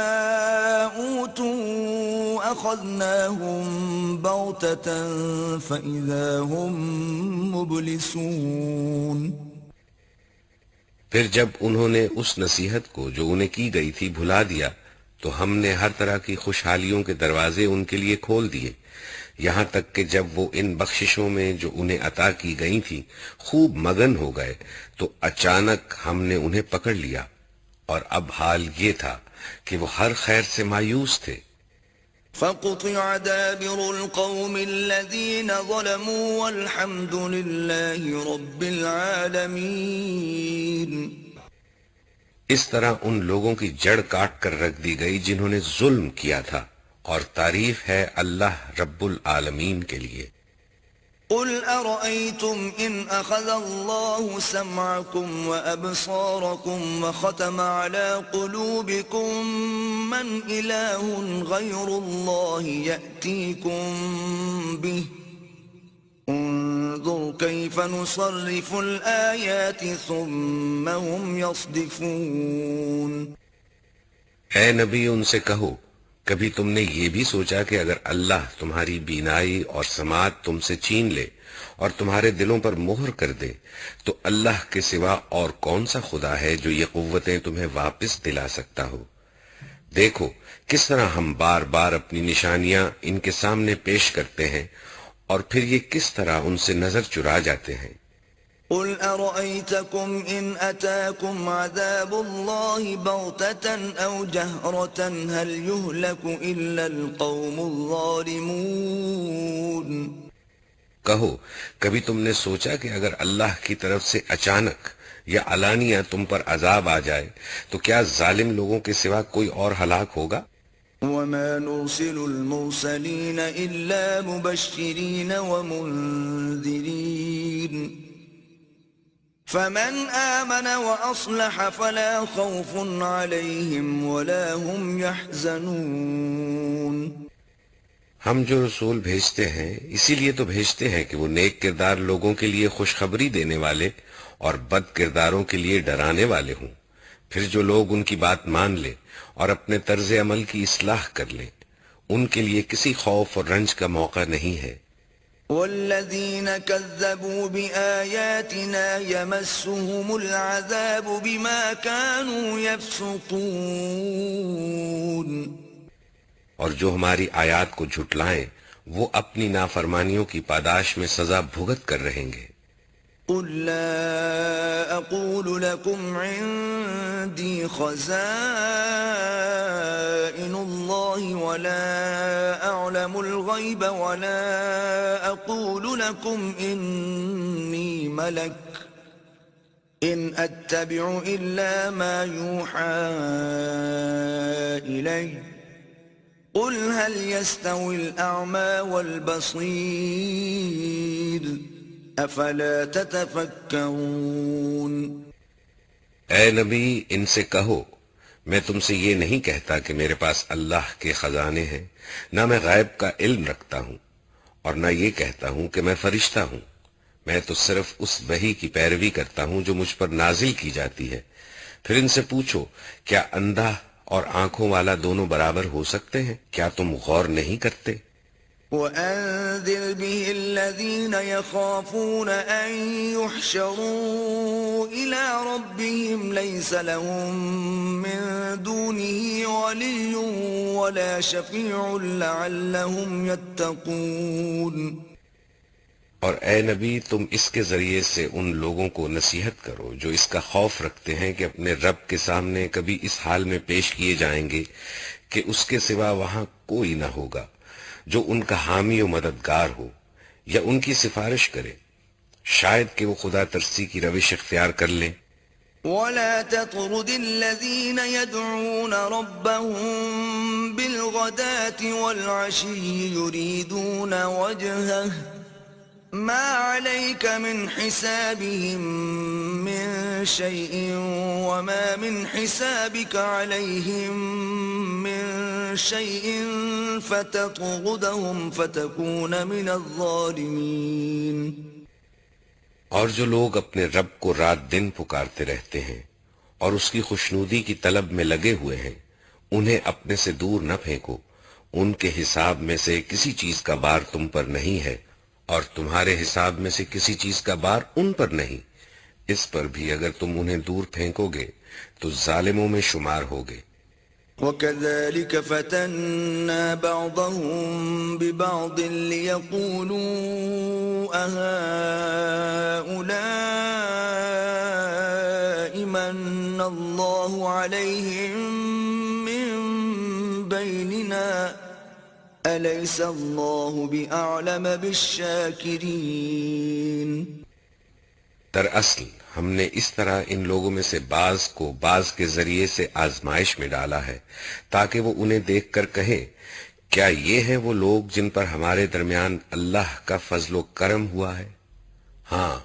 أوتوا أخذناهم بغتة فإذا هم مبلسون۔ پھر جب انہوں نے اس نصیحت کو جو انہیں کی گئی تھی بھلا دیا تو ہم نے ہر طرح کی خوشحالیوں کے دروازے ان کے لیے کھول دیے، یہاں تک کہ جب وہ ان بخششوں میں جو انہیں عطا کی گئی تھی خوب مگن ہو گئے تو اچانک ہم نے انہیں پکڑ لیا، اور اب حال یہ تھا کہ وہ ہر خیر سے مایوس تھے۔ فقطع دابر القوم الذين ظلموا والحمد لله رب العالمين۔ اس طرح ان لوگوں کی جڑ کاٹ کر رکھ دی گئی جنہوں نے ظلم کیا تھا، اور تعریف ہے اللہ رب العالمین کے لیے۔ قل أرأيتم إن أخذ الله سمعكم وأبصاركم وختم على قلوبكم من إله غير الله يأتيكم به انظر كيف نصرف الآيات ثم هم يصدفون. اے نبی ان سے کہو کبھی تم نے یہ بھی سوچا کہ اگر اللہ تمہاری بینائی اور سماعت تم سے چھین لے اور تمہارے دلوں پر مہر کر دے تو اللہ کے سوا اور کون سا خدا ہے جو یہ قوتیں تمہیں واپس دلا سکتا ہو؟ دیکھو کس طرح ہم بار بار اپنی نشانیاں ان کے سامنے پیش کرتے ہیں اور پھر یہ کس طرح ان سے نظر چرا جاتے ہیں. قل أرأيتكم إن أتاكم عذاب الله بغتة أو جهرة هل يهلك إلا القوم الظالمون. کہو کبھی تم نے سوچا کہ اگر اللہ کی طرف سے اچانک یا علانیہ تم پر عذاب آ جائے تو کیا ظالم لوگوں کے سوا کوئی اور ہلاک ہوگا؟ وما نرسل المرسلين إلا مبشرين ومنذرين فمن آمن وأصلح فلا خوف عليهم ولا هم يحزنون. ہم جو رسول بھیجتے ہیں اسی لیے تو بھیجتے ہیں کہ وہ نیک کردار لوگوں کے لیے خوشخبری دینے والے اور بد کرداروں کے لیے ڈرانے والے ہوں. پھر جو لوگ ان کی بات مان لیں اور اپنے طرز عمل کی اصلاح کر لیں ان کے لیے کسی خوف اور رنج کا موقع نہیں ہے. والذين كذبوا بآياتنا يمسهم العذاب بما كانوا يفسقون. اور جو ہماری آیات کو جھٹلائیں وہ اپنی نافرمانیوں کی پاداش میں سزا بھگت کر رہیں گے. قل لا أقول لكم عندي خزائن الله ولا أعلم الغيب ولا أقول لكم إني ملك إن أتبع إلا ما يوحى إلي قل هل يستوي الأعمى والبصير افلا تتفکرون. اے نبی ان سے کہو میں تم سے یہ نہیں کہتا کہ میرے پاس اللہ کے خزانے ہیں، نہ میں غیب کا علم رکھتا ہوں اور نہ یہ کہتا ہوں کہ میں فرشتہ ہوں. میں تو صرف اس وحی کی پیروی کرتا ہوں جو مجھ پر نازل کی جاتی ہے. پھر ان سے پوچھو کیا اندھا اور آنکھوں والا دونوں برابر ہو سکتے ہیں؟ کیا تم غور نہیں کرتے؟ وَأَنذِرْ بِهِ الَّذِينَ يَخَافُونَ أَن يُحْشَرُوا إِلَىٰ رَبِّهِمْ لَيْسَ لَهُم مِّن دُونِهِ وَلِيٌّ وَلَا شَفِيعٌ لَّعَلَّهُمْ يَتَّقُونَ. اور اے نبی تم اس کے ذریعے سے ان لوگوں کو نصیحت کرو جو اس کا خوف رکھتے ہیں کہ اپنے رب کے سامنے کبھی اس حال میں پیش کیے جائیں گے کہ اس کے سوا وہاں کوئی نہ ہوگا جو ان کا حامی و مددگار ہو یا ان کی سفارش کرے، شاید کہ وہ خدا ترسی کی روش اختیار کر لیں. وَلَا تَطْرُدِ الَّذِينَ يَدْعُونَ رَبَّهُم بِالْغَدَاةِ وَالْعَشِيِّ يُرِيدُونَ وَجْهَهُ مَا عَلَيْكَ مِنْ حِسَابِهِم مِّن شَيْءٍ وَمَا مِنْ حِسَابِكَ عَلَيْهِم مِّن شَيْءٍ فَتَطْرُدَهُمْ فَتَكُونَ مِنَ الظَّالِمِينَ. اور جو لوگ اپنے رب کو رات دن پکارتے رہتے ہیں اور اس کی خوشنودی کی طلب میں لگے ہوئے ہیں انہیں اپنے سے دور نہ پھینکو. ان کے حساب میں سے کسی چیز کا بار تم پر نہیں ہے اور تمہارے حساب میں سے کسی چیز کا بار ان پر نہیں. اس پر بھی اگر تم انہیں دور پھینکو گے تو ظالموں میں شمار ہوگے. وَكَذَلِكَ فَتَنَّا بَعْضَهُم بِبَعْضٍ لِيَقُولُوا أَهَٰؤُلَاءِ مَنَّ اللَّهُ عَلَيْهِم مِّن بَيْنِنَا أَلَيْسَ اللَّهُ بِأَعْلَمَ بِالشَّاكِرِينَ. دراصل ہم نے اس طرح ان لوگوں میں سے بعض کو بعض کے ذریعے سے آزمائش میں ڈالا ہے تاکہ وہ انہیں دیکھ کر کہیں کیا یہ ہیں وہ لوگ جن پر ہمارے درمیان اللہ کا فضل و کرم ہوا ہے؟ ہاں،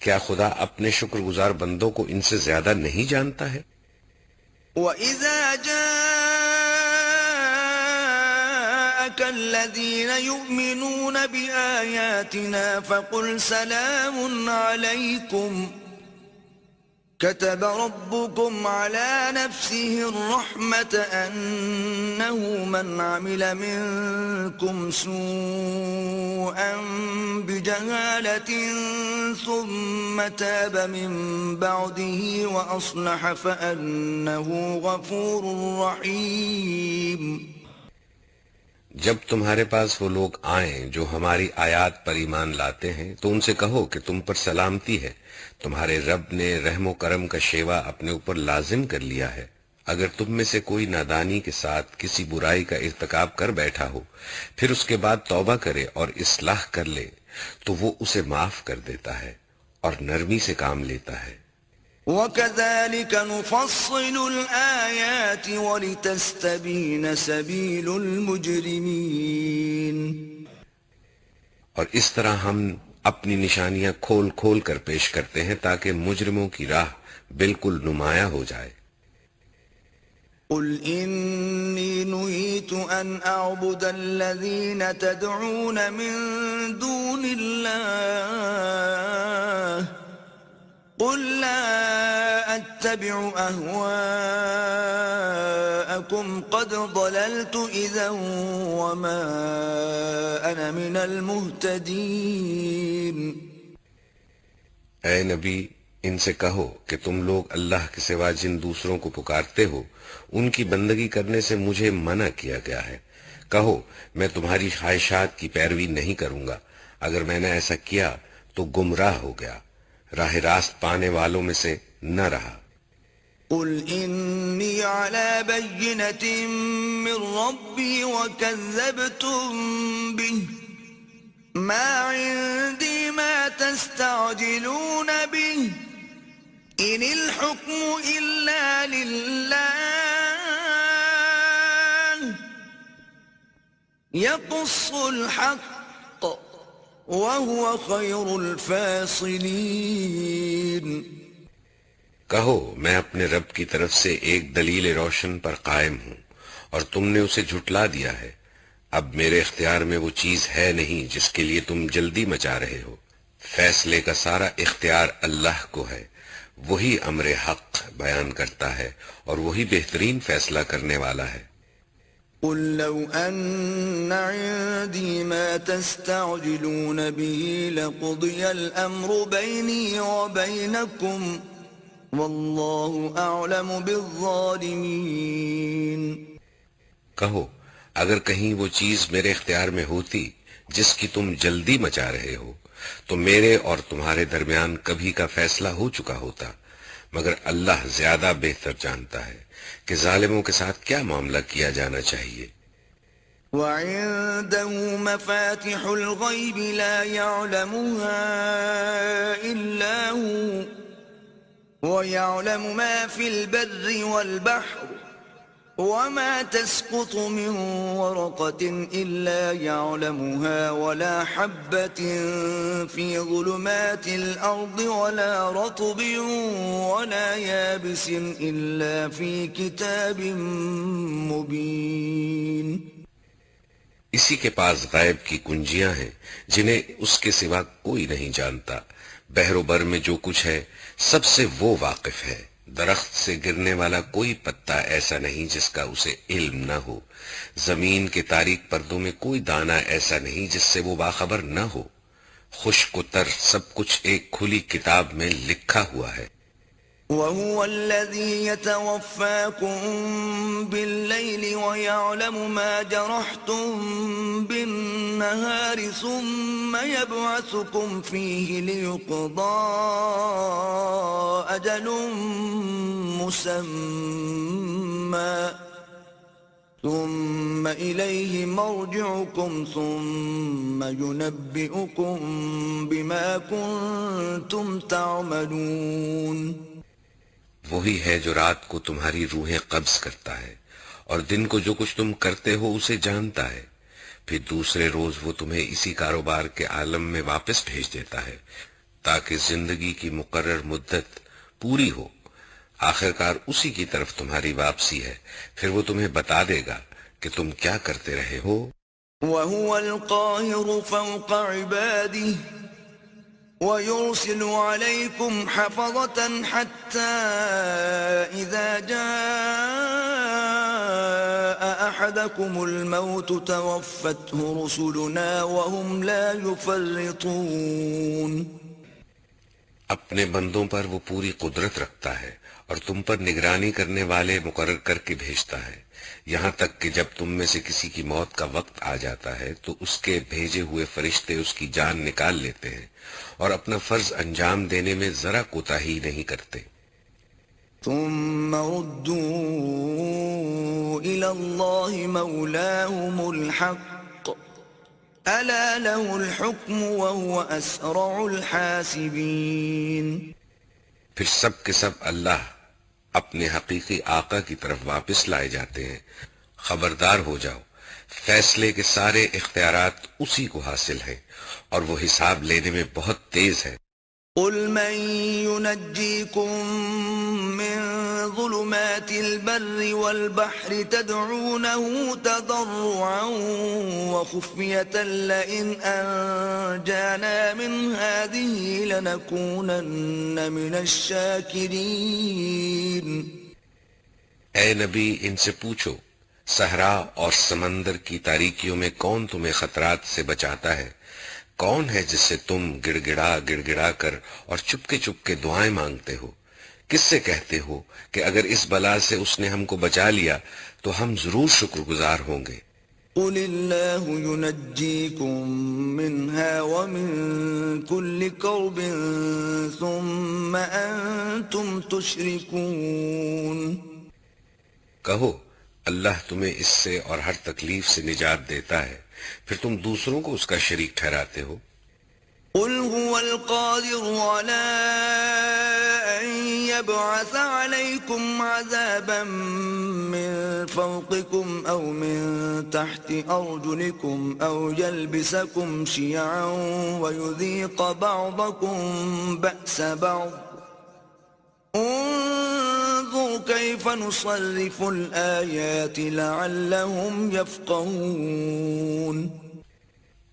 کیا خدا اپنے شکر گزار بندوں کو ان سے زیادہ نہیں جانتا ہے؟ وَإِذَا جَاءَكَ الَّذِينَ يُؤْمِنُونَ بِآيَاتِنَا فَقُلْ سَلَامٌ عَلَيْكُمْ كتب ربكم على نفسه الرحمة أنه من عمل منكم سوءا بجهالة ثم تاب من بعده وأصلح فأنه غفور رحيم. جب تمہارے پاس وہ لوگ آئیں جو ہماری آیات پر ایمان لاتے ہیں تو ان سے کہو کہ تم پر سلامتی ہے، تمہارے رب نے رحم و کرم کا شیوا اپنے اوپر لازم کر لیا ہے. اگر تم میں سے کوئی نادانی کے ساتھ کسی برائی کا ارتکاب کر بیٹھا ہو، پھر اس کے بعد توبہ کرے اور اصلاح کر لے تو وہ اسے معاف کر دیتا ہے اور نرمی سے کام لیتا ہے. وَكَذَلِكَ نُفَصِّلُ الْآيَاتِ وَلِتَسْتَبِينَ سَبِيلُ الْمُجْرِمِينَ. اور اس طرح ہم اپنی نشانیاں کھول کھول کر پیش کرتے ہیں تاکہ مجرموں کی راہ بالکل نمایاں ہو جائے. قُلْ إِنِّي نُهِيتُ أَنْ أَعْبُدَ الَّذِينَ تَدْعُونَ مِن دُونِ اللَّهِ قُلْ لَا أَتَّبِعُ أَهْوَاءَكُمْ قَدْ ضَلَلْتُ إِذًا وَمَا أَنَا مِنَ الْمُهْتَدِينَ. اے نبی، ان سے کہو کہ تم لوگ اللہ کے سوا جن دوسروں کو پکارتے ہو ان کی بندگی کرنے سے مجھے منع کیا گیا ہے. کہو میں تمہاری خواہشات کی پیروی نہیں کروں گا، اگر میں نے ایسا کیا تو گمراہ ہو گیا، راہ راست پانے والوں میں سے نہ رہا. قُلْ إِنِّي عَلَى بَيِّنَةٍ مِّن رَّبِّي وَكَذَّبْتُم بِهِ مَا عِندِي مَا تَسْتَعْجِلُونَ بِهِ إِنِ الْحُكْمُ إِلَّا لِلَّهِ يَقُصُّ الْحَقَّ وَهُوَ خَيْرُ الْفَاصِلِينَ. کہو میں اپنے رب کی طرف سے ایک دلیل روشن پر قائم ہوں اور تم نے اسے جھٹلا دیا ہے. اب میرے اختیار میں وہ چیز ہے نہیں جس کے لیے تم جلدی مچا رہے ہو. فیصلے کا سارا اختیار اللہ کو ہے، وہی امر حق بیان کرتا ہے اور وہی بہترین فیصلہ کرنے والا ہے. قُلْ لَوْ أَنَّ عِندِي مَا تَسْتَعْجِلُونَ بِهِ لَقُضِيَ الْأَمْرُ بَيْنِي وَبَيْنَكُمْ وَاللَّهُ أَعْلَمُ بِالظَّالِمِينَ. کہو اگر کہیں وہ چیز میرے اختیار میں ہوتی جس کی تم جلدی مچا رہے ہو تو میرے اور تمہارے درمیان کبھی کا فیصلہ ہو چکا ہوتا، مگر اللہ زیادہ بہتر جانتا ہے کہ ظالموں کے ساتھ کیا معاملہ کیا جانا چاہیے. وَعِندَهُ مَفَاتِحُ الْغَيْبِ لَا يَعْلَمُهَا إِلَّا هُوَ وَيَعْلَمُ مَا فِي الْبَرِّ وَالْبَحْرِ وَمَا تَسْقُطُ مِنْ وَرَقَةٍ إِلَّا يَعْلَمُهَا وَلَا حَبَّةٍ فِي ظُلُمَاتِ الْأَرْضِ وَلَا رَطْبٍ وَلَا يَابِسٍ إِلَّا فِي كِتَابٍ مُبِينٍ. اسی کے پاس غیب کی کنجیاں ہیں جنہیں اس کے سوا کوئی نہیں جانتا. بحر و بر میں جو کچھ ہے سب سے وہ واقف ہے. درخت سے گرنے والا کوئی پتا ایسا نہیں جس کا اسے علم نہ ہو. زمین کے تاریک پردوں میں کوئی دانہ ایسا نہیں جس سے وہ باخبر نہ ہو. خشک و تر سب کچھ ایک کھلی کتاب میں لکھا ہوا ہے. وَهُوَ الَّذِي يَتَوَفَّاكُم بِاللَّيْلِ وَيَعْلَمُ مَا جَرَحْتُم بِالنَّهَارِ ثُمَّ يَبْعَثُكُمْ فِيهِ لِيُقْضَىٰ أَجَلٌ مُّسَمًّى ثُمَّ إِلَيْهِ مَرْجِعُكُمْ ثُمَّ يُنَبِّئُكُم بِمَا كُنتُمْ تَعْمَلُونَ. وہی ہے جو رات کو تمہاری روحیں قبض کرتا ہے اور دن کو جو کچھ تم کرتے ہو اسے جانتا ہے، پھر دوسرے روز وہ تمہیں اسی کاروبار کے عالم میں واپس بھیج دیتا ہے تاکہ زندگی کی مقرر مدت پوری ہو۔ آخرکار اسی کی طرف تمہاری واپسی ہے، پھر وہ تمہیں بتا دے گا کہ تم کیا کرتے رہے ہو۔ وَهُوَ الْقَاهِرُ فَوْقَ عِبَادِهِ وَيُرْسِلُ عَلَيْكُمْ حَفَظَةً حَتَّى إِذَا جَاءَ أَحَدَكُمُ الْمَوْتُ تَوَفَّتْهُ رُسُلُنَا وَهُمْ لَا يُفَرِّطُونَ۔ اپنے بندوں پر وہ پوری قدرت رکھتا ہے اور تم پر نگرانی کرنے والے مقرر کر کے بھیجتا ہے، یہاں تک کہ جب تم میں سے کسی کی موت کا وقت آ جاتا ہے تو اس کے بھیجے ہوئے فرشتے اس کی جان نکال لیتے ہیں اور اپنا فرض انجام دینے میں ذرا کوتاہی نہیں کرتے۔ ثم ردوا إلى الله مولاهم الحق ألا له الحكم وهو أسرع الحاسبين۔ پھر سب کے سب اللہ اپنے حقیقی آقا کی طرف واپس لائے جاتے ہیں۔ خبردار ہو جاؤ، فیصلے کے سارے اختیارات اسی کو حاصل ہیں اور وہ حساب لینے میں بہت تیز ہے۔ قل من ينجيكم من ظلمات البر والبحر تدعونه تضرعا وخفية لئن أنجانا من هذه لنكونن من الشاكرين۔ اے نبی ان سے پوچھو، صحرا اور سمندر کی تاریکیوں میں کون تمہیں خطرات سے بچاتا ہے؟ کون ہے جس سے تم گڑ گڑا کر اور چپکے چپکے دعائیں مانگتے ہو؟ کس سے کہتے ہو کہ اگر اس بلا سے اس نے ہم کو بچا لیا تو ہم ضرور شکر گزار ہوں گے؟ قل اللہ ينجيكم منها ومن كل كرب ثم انتم تشركون۔ کہو اللہ تمہیں اس سے اور ہر تکلیف سے نجات دیتا ہے، پھر تم دوسروں کو اس کا شریک ٹھہراتے ہو۔ قل هو القادر على أن يبعث عليكم عذابا من فوقكم أو من تحت أرجلكم أو يلبسكم شيعا ويذيق بعضكم بأس بعض انظر كيف نصرف الآيات لعلهم يفقهون۔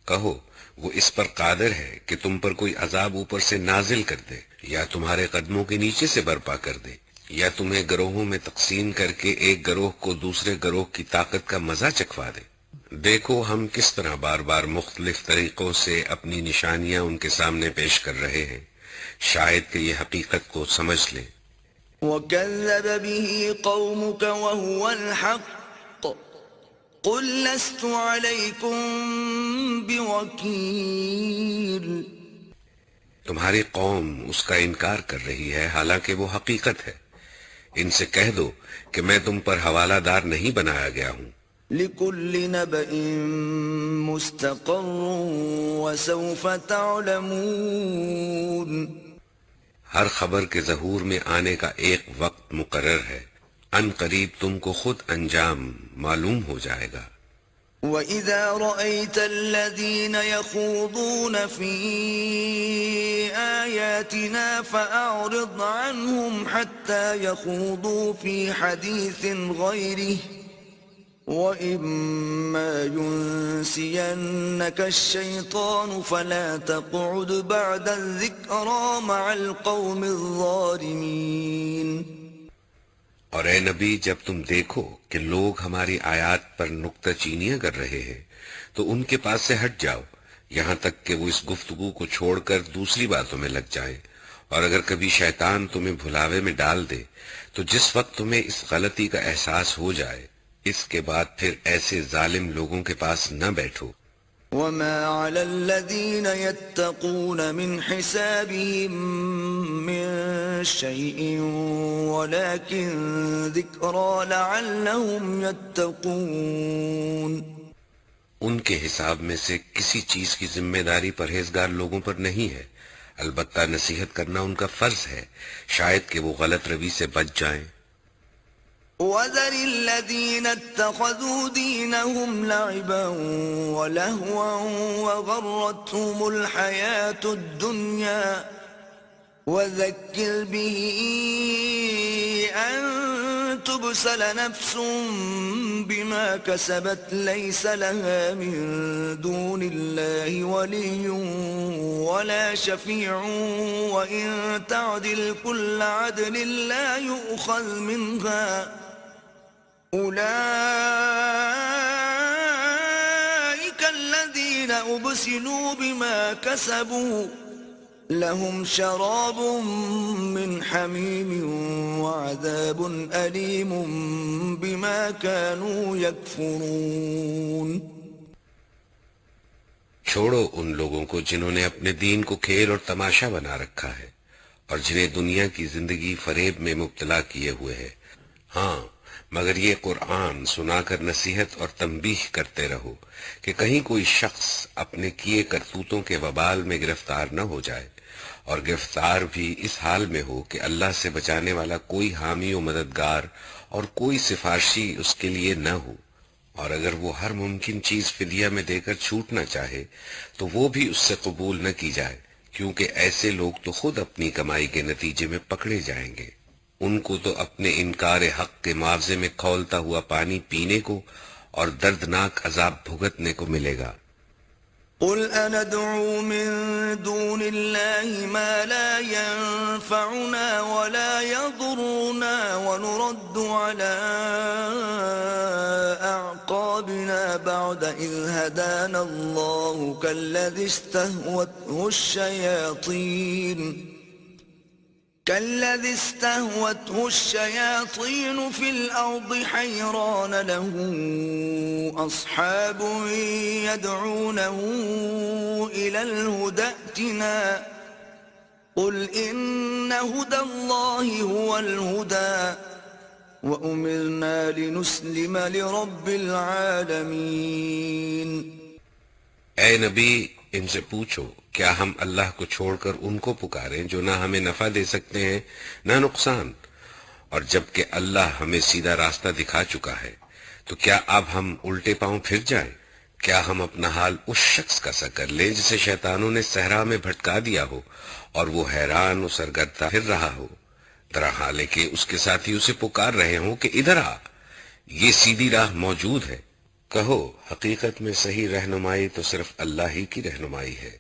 کہو وہ اس پر قادر ہے کہ تم پر کوئی عذاب اوپر سے نازل کر دے یا تمہارے قدموں کے نیچے سے برپا کر دے یا تمہیں گروہوں میں تقسیم کر کے ایک گروہ کو دوسرے گروہ کی طاقت کا مزہ چکھوا دے۔ دیکھو ہم کس طرح بار بار مختلف طریقوں سے اپنی نشانیاں ان کے سامنے پیش کر رہے ہیں، شاید کہ یہ حقیقت کو سمجھ لیں۔ وَكَذَّبَ بِهِ قَوْمُكَ وَهُوَ الْحَقُّ قُلْ لَسْتُ عَلَيْكُمْ بِوَكِيلٍ۔ تمہاری قوم اس کا انکار کر رہی ہے حالانکہ وہ حقیقت ہے، ان سے کہہ دو کہ میں تم پر حوالہ دار نہیں بنایا گیا ہوں۔ لِكُلِّ نَبَإٍ مُسْتَقَرٌّ وَسَوْفَ تَعْلَمُونَ۔ ہر خبر کے ظہور میں آنے کا ایک وقت مقرر ہے، ان قریب تم کو خود انجام معلوم ہو جائے گا۔ وَإِذَا رَأَيْتَ الَّذِينَ يَخُوضُونَ فِي آيَاتِنَا فَأَعْرِضْ عَنْهُمْ حَتَّى يَخُوضُوا فِي حَدِيثٍ غَيْرِهِ وَإِمَّا يُنْسِيَنَّكَ الشَّيْطَانُ فَلَا تَقْعُدْ بَعْدَ الذِّكْرَى مَعَ الْقَوْمِ الظَّالِمِينَ۔ اور اے نبی جب تم دیکھو کہ لوگ ہماری آیات پر نکتہ چینیاں کر رہے ہیں تو ان کے پاس سے ہٹ جاؤ یہاں تک کہ وہ اس گفتگو کو چھوڑ کر دوسری باتوں میں لگ جائیں، اور اگر کبھی شیطان تمہیں بھلاوے میں ڈال دے تو جس وقت تمہیں اس غلطی کا احساس ہو جائے اس کے بعد پھر ایسے ظالم لوگوں کے پاس نہ بیٹھو۔ وَمَا عَلَى الَّذِينَ يَتَّقُونَ مِنْ حِسَابِهِمْ مِنْ شَيْءٍ وَلَكِنْ ذِكْرَى لَعَلَّهُمْ يَتَّقُونَ۔ ان کے حساب میں سے کسی چیز کی ذمہ داری پرہیزگار لوگوں پر نہیں ہے، البتہ نصیحت کرنا ان کا فرض ہے، شاید کہ وہ غلط روی سے بچ جائیں۔ وذر الذين اتخذوا دينهم لعبا ولهوا وغرتهم الحياة الدنيا وذكر به أن تبسل نفس بما كسبت ليس لها من دون الله ولي ولا شفيع وإن تعدل كل عدل لا يؤخذ منها أولئك الذين أبسلوا بما كسبوا لهم شراب من حميم وعذاب أليم بما كانوا يكفرون. چھوڑو ان لوگوں کو جنہوں نے اپنے دین کو کھیل اور تماشا بنا رکھا ہے اور جنہیں دنیا کی زندگی فریب میں مبتلا کیے ہوئے ہے. ہاں مگر یہ قرآن سنا کر نصیحت اور تنبیہ کرتے رہو کہ کہیں کوئی شخص اپنے کیے کرتوتوں کے وبال میں گرفتار نہ ہو جائے، اور گرفتار بھی اس حال میں ہو کہ اللہ سے بچانے والا کوئی حامی و مددگار اور کوئی سفارشی اس کے لیے نہ ہو. اور اگر وہ ہر ممکن چیز فدیہ میں دے کر چھوٹنا چاہے تو وہ بھی اس سے قبول نہ کی جائے، کیونکہ ایسے لوگ تو خود اپنی کمائی کے نتیجے میں پکڑے جائیں گے. ان کو تو اپنے انکار حق کے معاوضے میں کھولتا ہوا پانی پینے کو اور دردناک عذاب بھگتنے کو ملے گا. قل أندعو من دون الله ما لا ينفعنا ولا يضرنا ونرد على أعقابنا بعد إذ هدانا الله كالذي استهوته الشياطين في الأرض حيران له أصحاب يدعونه إلى الهدى ائتنا قل إن هدى الله هو الهدى وأمرنا لنسلم لرب العالمين. اے نبی ان سے پوچھو کیا ہم اللہ کو چھوڑ کر ان کو پکاریں جو نہ ہمیں نفع دے سکتے ہیں نہ نقصان، اور جبکہ اللہ ہمیں سیدھا راستہ دکھا چکا ہے تو کیا اب ہم الٹے پاؤں پھر جائیں؟ کیا ہم اپنا حال اس شخص کا سا کر لیں جسے شیطانوں نے صحرا میں بھٹکا دیا ہو اور وہ حیران و سرگردہ پھر رہا ہو، طرح کہ اس کے ساتھی اسے پکار رہے ہوں کہ ادھر آ، یہ سیدھی راہ موجود ہے. کہو حقیقت میں صحیح رہنمائی تو صرف اللہ ہی کی رہنمائی ہے.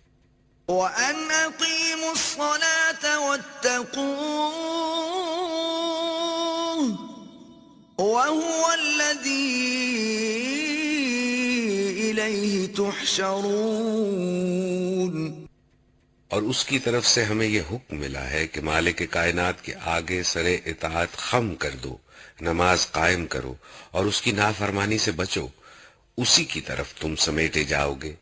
وَأَنْ أَقِيمُوا الصَّلَاةَ وَاتَّقُوهُ وَهُوَ الَّذِي إِلَيْهِ تُحْشَرُونَ. اور اس کی طرف سے ہمیں یہ حکم ملا ہے کہ مالک کائنات کے آگے سر اطاعت خم کر دو، نماز قائم کرو اور اس کی نافرمانی سے بچو، اسی کی طرف تم سمیٹے جاؤ گے.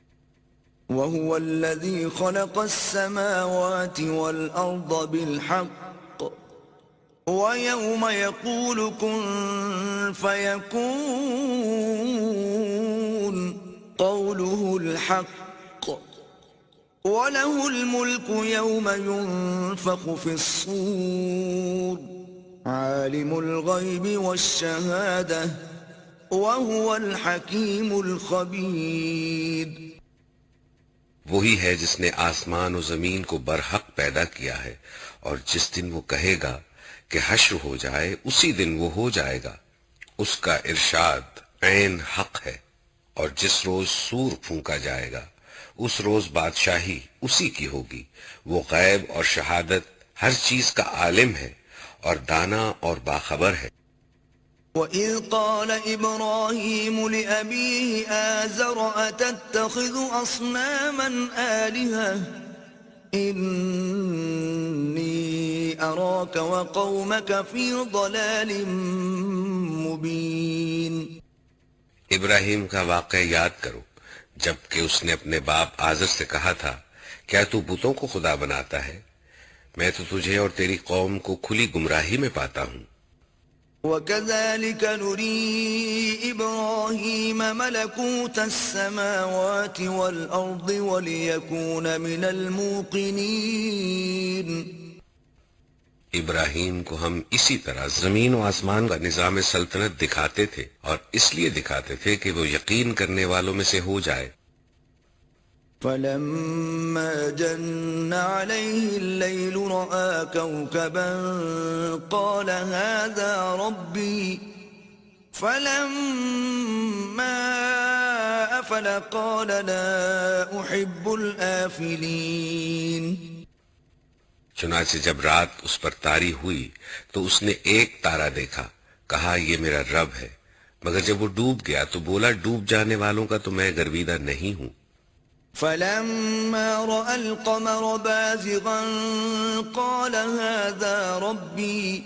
وَهُوَ الَّذِي خَلَقَ السَّمَاوَاتِ وَالْأَرْضَ بِالْحَقِّ وَيَوْمَ يَقُولُ كُن فَيَكُونُ قَوْلُهُ الْحَقُّ وَلَهُ الْمُلْكُ يَوْمَ يُنفَخُ فِي الصُّورِ عَالِمُ الْغَيْبِ وَالشَّهَادَةِ وَهُوَ الْحَكِيمُ الْخَبِيرُ. وہی ہے جس نے آسمان و زمین کو برحق پیدا کیا ہے، اور جس دن وہ کہے گا کہ حشر ہو جائے اسی دن وہ ہو جائے گا. اس کا ارشاد عین حق ہے، اور جس روز سور پھونکا جائے گا اس روز بادشاہی اسی کی ہوگی. وہ غیب اور شہادت ہر چیز کا عالم ہے اور دانا اور باخبر ہے. وَإِذْ قَالَ إِبْرَاهِيمُ لِأَبِيهِ آزَرَ أَتَتَّخِذُ أَصْنَامًا آلِهَةً إِنِّي أَرَاكَ وَقَوْمَكَ فِي ضَلَالٍ مُبِينٍ. ابراہیم کا واقعہ یاد کرو جبکہ اس نے اپنے باپ آزر سے کہا تھا کیا تو بتوں کو خدا بناتا ہے؟ میں تو تجھے اور تیری قوم کو کھلی گمراہی میں پاتا ہوں. وَكَذَلِكَ نُرِي إِبْرَاهِيمَ مَلَكُوتَ السَّمَاوَاتِ وَالْأَرْضِ وَلِيَكُونَ مِنَ الْمُوقِنِينَ. ابراہیم کو ہم اسی طرح زمین و آسمان کا نظام سلطنت دکھاتے تھے، اور اس لیے دکھاتے تھے کہ وہ یقین کرنے والوں میں سے ہو جائے۔ فلما جن عليه الليل رأى كوكبا قال هذا ربي فلما أفل قال لا أحب الآفلين۔ چنانچہ جب رات اس پر طاری ہوئی تو اس نے ایک تارا دیکھا، کہا یہ میرا رب ہے، مگر جب وہ ڈوب گیا تو بولا ڈوب جانے والوں کا تو میں گرویدہ نہیں ہوں۔ فلما رأى القمر بازغا قال هذا ربي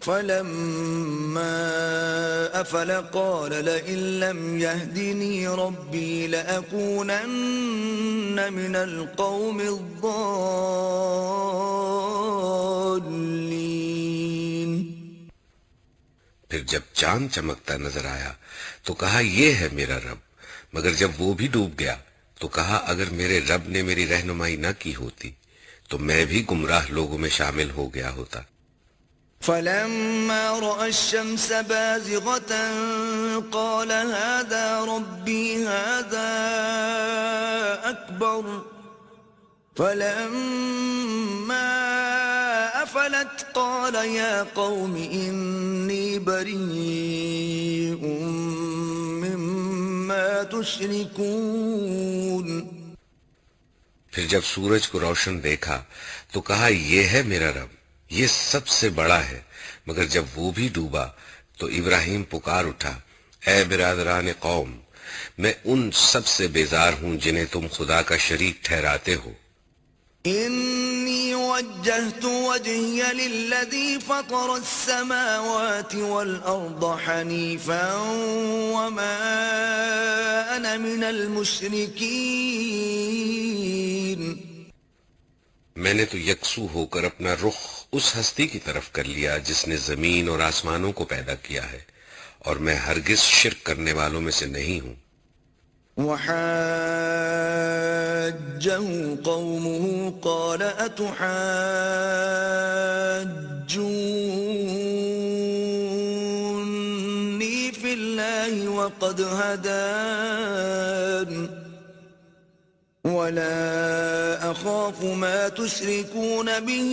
فلما أفل قال لئن لم يهدني ربي لأكونن من القوم الضالين۔ پھر جب چاند چمکتا نظر آیا تو کہا یہ ہے میرا رب، مگر جب وہ بھی ڈوب گیا تو کہا اگر میرے رب نے میری رہنمائی نہ کی ہوتی تو میں بھی گمراہ لوگوں میں شامل ہو گیا ہوتا۔ فلما رأى الشمس بازغة قال هذا ربي هذا أكبر فلما أفلت قال يا قوم إني بريء مما تشركون۔ پھر جب سورج کو روشن دیکھا تو کہا یہ ہے میرا رب، یہ سب سے بڑا ہے، مگر جب وہ بھی ڈوبا تو ابراہیم پکار اٹھا، اے برادران قوم، میں ان سب سے بیزار ہوں جنہیں تم خدا کا شریک ٹھہراتے ہو۔ إني وجهت وجهي للذي فطر السماوات والأرض حنيفا وما أنا من المشركين۔ میں نے تو یکسو ہو کر اپنا رخ اس ہستی کی طرف کر لیا جس نے زمین اور آسمانوں کو پیدا کیا ہے، اور میں ہرگز شرک کرنے والوں میں سے نہیں ہوں۔ وحاجه قومه قال أتحاجوني في الله وقد هدان ولا أخاف ما تشركون به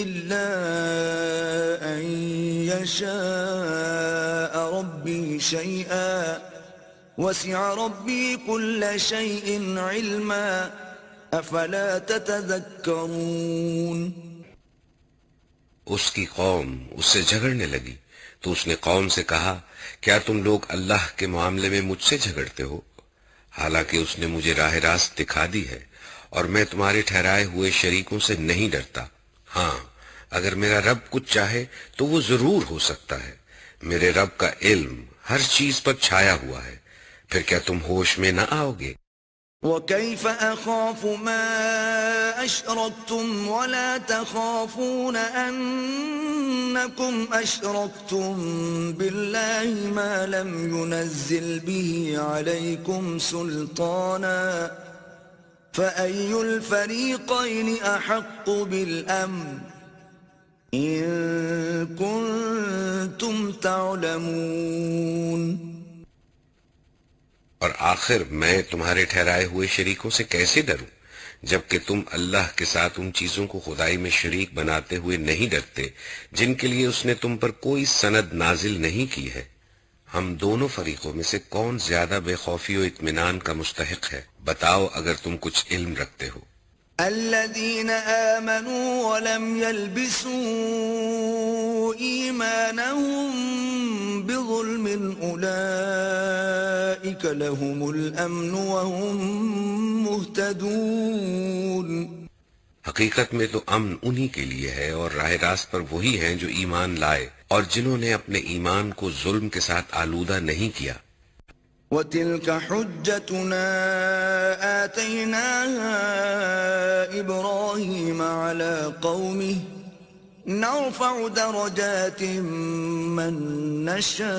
إلا أن يشاء ربي شيئا وسع ربي كل شيء علما افلا تتذكرون۔ اس کی قوم اس سے جھگڑنے لگی تو اس نے قوم سے کہا کیا تم لوگ اللہ کے معاملے میں مجھ سے جھگڑتے ہو، حالانکہ اس نے مجھے راہ راست دکھا دی ہے، اور میں تمہارے ٹھہرائے ہوئے شریکوں سے نہیں ڈرتا۔ ہاں اگر میرا رب کچھ چاہے تو وہ ضرور ہو سکتا ہے، میرے رب کا علم ہر چیز پر چھایا ہوا ہے، پھر کیا تم ہوش میں نہ آؤ گے؟ وكيف أخاف ما أشركتم ولا تخافون أنكم أشركتم بالله ما لم ينزل به عليكم سلطانا فأي الفريقين أحق بالأمن إن كنتم تعلمون۔ اور آخر میں تمہارے ٹھہرائے ہوئے شریکوں سے کیسے ڈروں جبکہ تم اللہ کے ساتھ ان چیزوں کو خدائی میں شریک بناتے ہوئے نہیں ڈرتے جن کے لیے اس نے تم پر کوئی سند نازل نہیں کی ہے۔ ہم دونوں فریقوں میں سے کون زیادہ بے خوفی و اطمینان کا مستحق ہے؟ بتاؤ اگر تم کچھ علم رکھتے ہو۔ الذين آمنوا ولم يلبسوا إيمانهم بظلم أولئك لهم الأمن وهم مهتدون۔ حقیقت میں تو امن انہی کے لیے ہے اور راہ راست پر وہی ہیں جو ایمان لائے اور جنہوں نے اپنے ایمان کو ظلم کے ساتھ آلودہ نہیں کیا۔ وَتِلْكَ حُجَّتُنَا آتَيْنَاهَا إِبْرَاهِيمَ عَلَى قَوْمِهِ نَرْفَعُ دَرَجَاتٍ مَّن نَّشَاءُ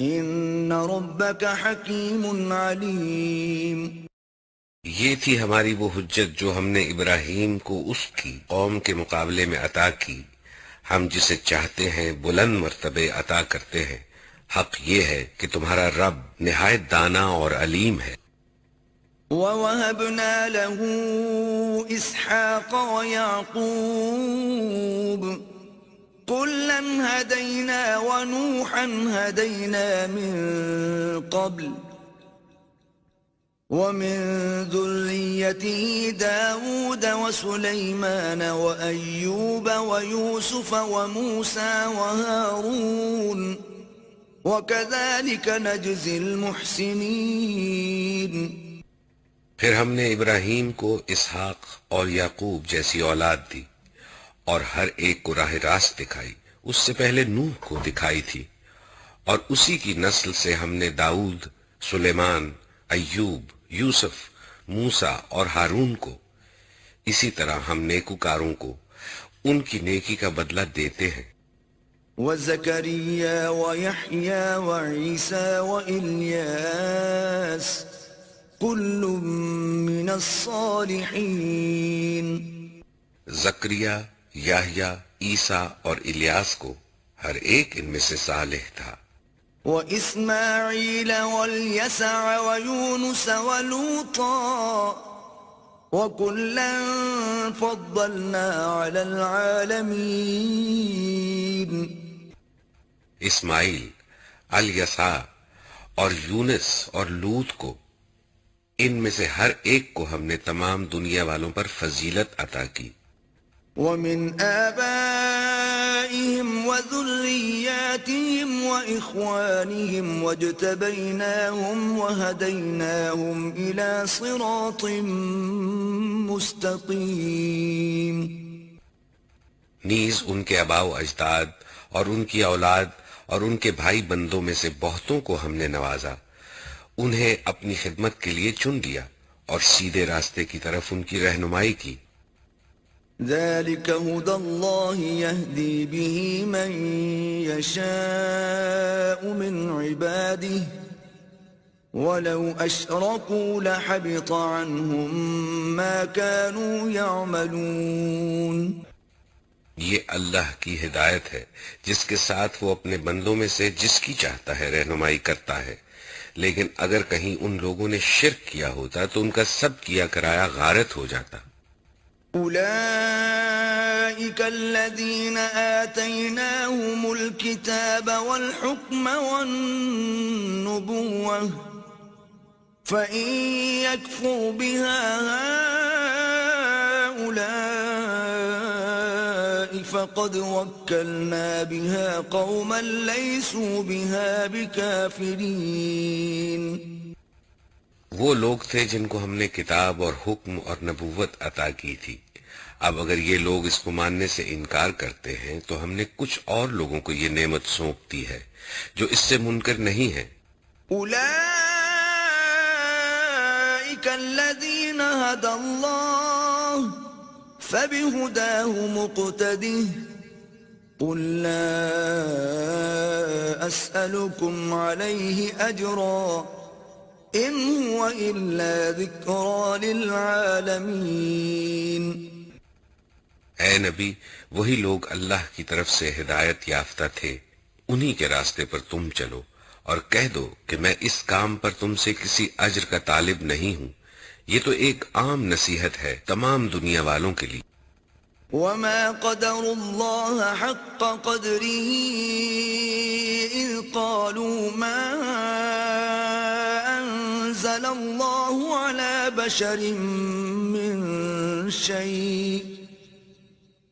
إِنَّ رَبَّكَ حَكِيمٌ عَلِيمٌ۔ یہ تھی ہماری وہ حجت جو ہم نے ابراہیم کو اس کی قوم کے مقابلے میں عطا کی. ہم جسے چاہتے ہیں بلند مرتبے عطا کرتے ہیں. حق یہ ہے کہ تمہارا رب نہایت دانا اور علیم ہے. وَوَهَبْنَا لَهُ إِسْحَاقَ وَيَعْقُوبَ كُلًّا هَدَيْنَا وَنُوحًا هَدَيْنَا مِن قَبْلُ وَمِن ذُرِّيَّتِهِ دَاوُودَ وَسُلَيْمَانَ وَأَيُّوبَ وَيُوسُفَ وَمُوسَى وَهَارُونَ وَكَذَلِكَ نَجْزِي الْمُحْسِنِينَ. پھر ہم نے ابراہیم کو اسحاق اور یعقوب جیسی اولاد دی اور ہر ایک کو راہ راست دکھائی. اس سے پہلے نوح کو دکھائی تھی اور اسی کی نسل سے ہم نے داؤد، سلیمان، ایوب، یوسف، موسیٰ اور ہارون کو. اسی طرح ہم نیکوکاروں کو ان کی نیکی کا بدلہ دیتے ہیں. وَزَكَرِيَّا وَيَحْيَا وَعِيسَى وَإِلْيَاسَ كُلٌّ مِّنَ الصَّالِحِينَ. زکریا، یحییٰ، عیسیٰ اور الیاس کو ہر ایک ان میں سے صالح تھا. وَإِسْمَاعِيلَ وَالْيَسَعَ وَيُونُسَ وَلُوطًا وَكُلًّا فَضَّلْنَا عَلَى الْعَالَمِينَ. اسماعیل، الیسع اور یونس اور لوط کو، ان میں سے ہر ایک کو ہم نے تمام دنیا والوں پر فضیلت عطا کی. وَمِنْ آبَائِهِمْ وَذُرِّيَّاتِهِمْ وَإِخْوَانِهِمْ وَاجْتَبَيْنَاهُمْ وَهَدَيْنَاهُمْ إِلَى صِرَاطٍ مُسْتَقِيمٍ. نیز ان کے آباء و اجداد اور ان کی اولاد اور ان کے بھائی بندوں میں سے بہتوں کو ہم نے نوازا. انہیں اپنی خدمت کے لیے چن لیا اور سیدھے راستے کی طرف ان کی رہنمائی کی. ذَلِكَ هُدَى اللَّهِ يَهْدِي بِهِ مَن يَشَاءُ مِنْ عِبَادِهِ وَلَوْ أَشْرَكُوا لَحَبِطَ عَنْهُمْ مَا كَانُوا يَعْمَلُونَ. یہ اللہ کی ہدایت ہے جس کے ساتھ وہ اپنے بندوں میں سے جس کی چاہتا ہے رہنمائی کرتا ہے. لیکن اگر کہیں ان لوگوں نے شرک کیا ہوتا تو ان کا سب کیا کرایا غارت ہو جاتا. أُولَئِكَ الَّذِينَ آتَيْنَاهُمُ الْكِتَابَ وَالْحُكْمَ وَالنُّبُوَّةَ فَإِن يَكْفُرْ بِهَا هَؤُلَاءِ فَقَدْ وَكَّلْنَا بِهَا قَوْمًا لَيْسُوا بِهَا بِكَافِرِينَ. وہ لوگ تھے جن کو ہم نے کتاب اور حکم اور نبوت عطا کی تھی. اب اگر یہ لوگ اس کو ماننے سے انکار کرتے ہیں تو ہم نے کچھ اور لوگوں کو یہ نعمت سونپ دی ہے جو اس سے منکر نہیں ہیں. أُولَئِكَ الَّذِينَ هَدَى اللَّهُ فَبِهُدَاهُ مُقْتَدِهْ قُلْ لَا أَسْأَلُكُمْ عَلَيْهِ أَجْرًا إِنْ هُوَ إِلَّا ذِكْرَى لِلْعَالَمِينَ. اے نبی، وہی لوگ اللہ کی طرف سے ہدایت یافتہ تھے، انہی کے راستے پر تم چلو اور کہہ دو کہ میں اس کام پر تم سے کسی اجر کا طالب نہیں ہوں. یہ تو ایک عام نصیحت ہے تمام دنیا والوں کے لیے. وَمَا قَدَرُوا اللَّهَ حَقَّ قَدْرِهِ إِذْ قَالُوا مَا أَنزَلَ اللَّهُ عَلَى بَشَرٍ مِّن شَيْءٍ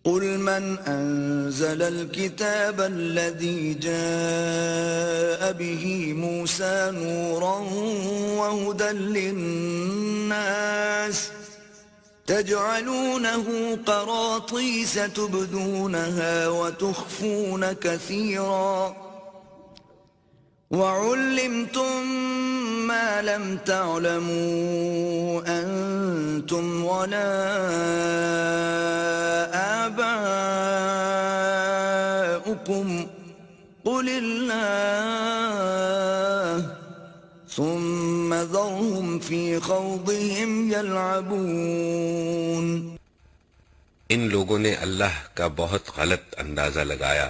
قُلْ مَنْ أَنزَلَ الْكِتَابَ الَّذِي جَاءَ بِهِ مُوسَى نُورًا وَهُدًى لِّلنَّاسِ تَجْعَلُونَهُ قَرَاطِيسَ تُبْدُونَهَا وَتُخْفُونَ كَثِيرًا وَعُلِّمْتُم مَّا لَمْ تَعْلَمُوا أَنتُمْ وَلَا آبَاؤُكُمْ قُلِ اللَّهُ ثم ذرهم في خوضهم يلعبون. ان لوگوں نے اللہ کا بہت غلط اندازہ لگایا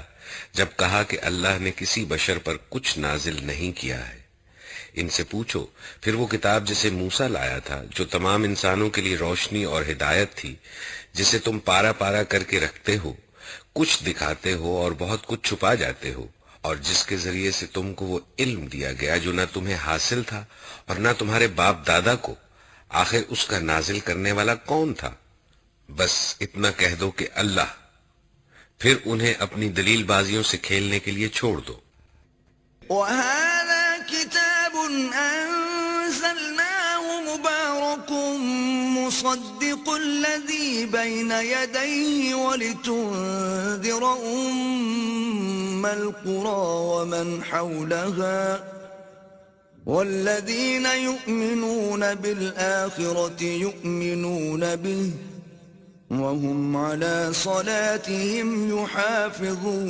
جب کہا کہ اللہ نے کسی بشر پر کچھ نازل نہیں کیا ہے. ان سے پوچھو پھر وہ کتاب جسے موسیٰ لایا تھا، جو تمام انسانوں کے لیے روشنی اور ہدایت تھی، جسے تم پارا پارا کر کے رکھتے ہو، کچھ دکھاتے ہو اور بہت کچھ چھپا جاتے ہو، اور جس کے ذریعے سے تم کو وہ علم دیا گیا جو نہ تمہیں حاصل تھا اور نہ تمہارے باپ دادا کو، آخر اس کا نازل کرنے والا کون تھا؟ بس اتنا کہہ دو کہ اللہ، پھر انہیں اپنی دلیل بازیوں سے کھیلنے کے لیے چھوڑ دو. وَهَذَا كِتَابٌ أَنزَلْنَاهُ مُبَارَكٌ مُصَدِّقُ الَّذِي بَيْنَ يَدَيْهِ وَلِتُنذِرَ أُمَّ الْقُرَى وَمَنْ حَوْلَهَا وَالَّذِينَ يُؤْمِنُونَ بِالْآخِرَةِ يُؤْمِنُونَ بِهِ وَهُمْ عَلَى صَلَاتِهِمْ يُحَافِظُونَ.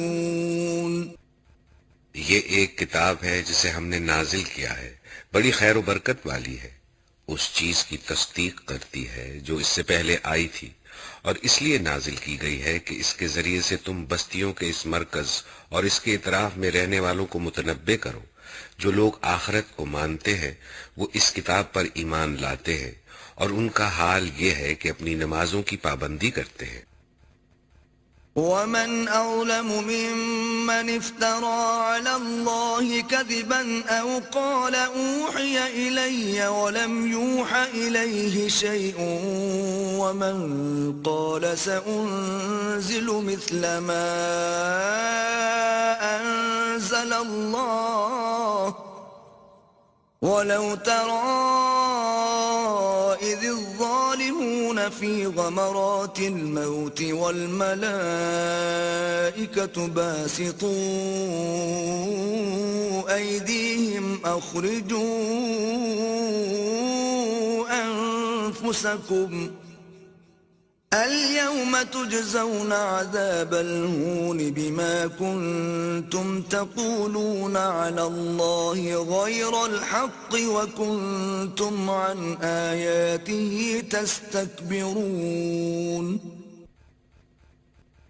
یہ ایک کتاب ہے جسے ہم نے نازل کیا ہے، بڑی خیر و برکت والی ہے، اس چیز کی تصدیق کرتی ہے جو اس سے پہلے آئی تھی، اور اس لیے نازل کی گئی ہے کہ اس کے ذریعے سے تم بستیوں کے اس مرکز اور اس کے اطراف میں رہنے والوں کو متنبع کرو. جو لوگ آخرت کو مانتے ہیں وہ اس کتاب پر ایمان لاتے ہیں، اور ان کا حال یہ ہے کہ اپنی نمازوں کی پابندی کرتے ہیں. وَمَنْ أَظْلَمُ مِمَّنِ افْتَرَى عَلَى اللَّهِ كَذِبًا أَوْ قَالَ أُوحِيَ إِلَيَّ وَلَمْ يُوحَ إِلَيْهِ شَيْءٌ وَمَنْ قَالَ سَأُنْزِلُ مِثْلَ مَا أَنزَلَ اللَّهُ وَلَوْ تَرَى إِذِ الظَّالِمُونَ فِي غَمَرَاتِ الْمَوْتِ وَالْمَلَائِكَةُ بَاسِطُو أَيْدِيهِمْ أَخْرِجُوا أَنفُسَكُمْ الْيَوْمَ تُجْزَوْنَ عَذَابَ الْهُونِ بِمَا كُنْتُمْ تَقُولُونَ عَلَى اللَّهِ غَيْرَ الْحَقِّ وَكُنْتُمْ عَنْ آيَاتِهِ تَسْتَكْبِرُونَ.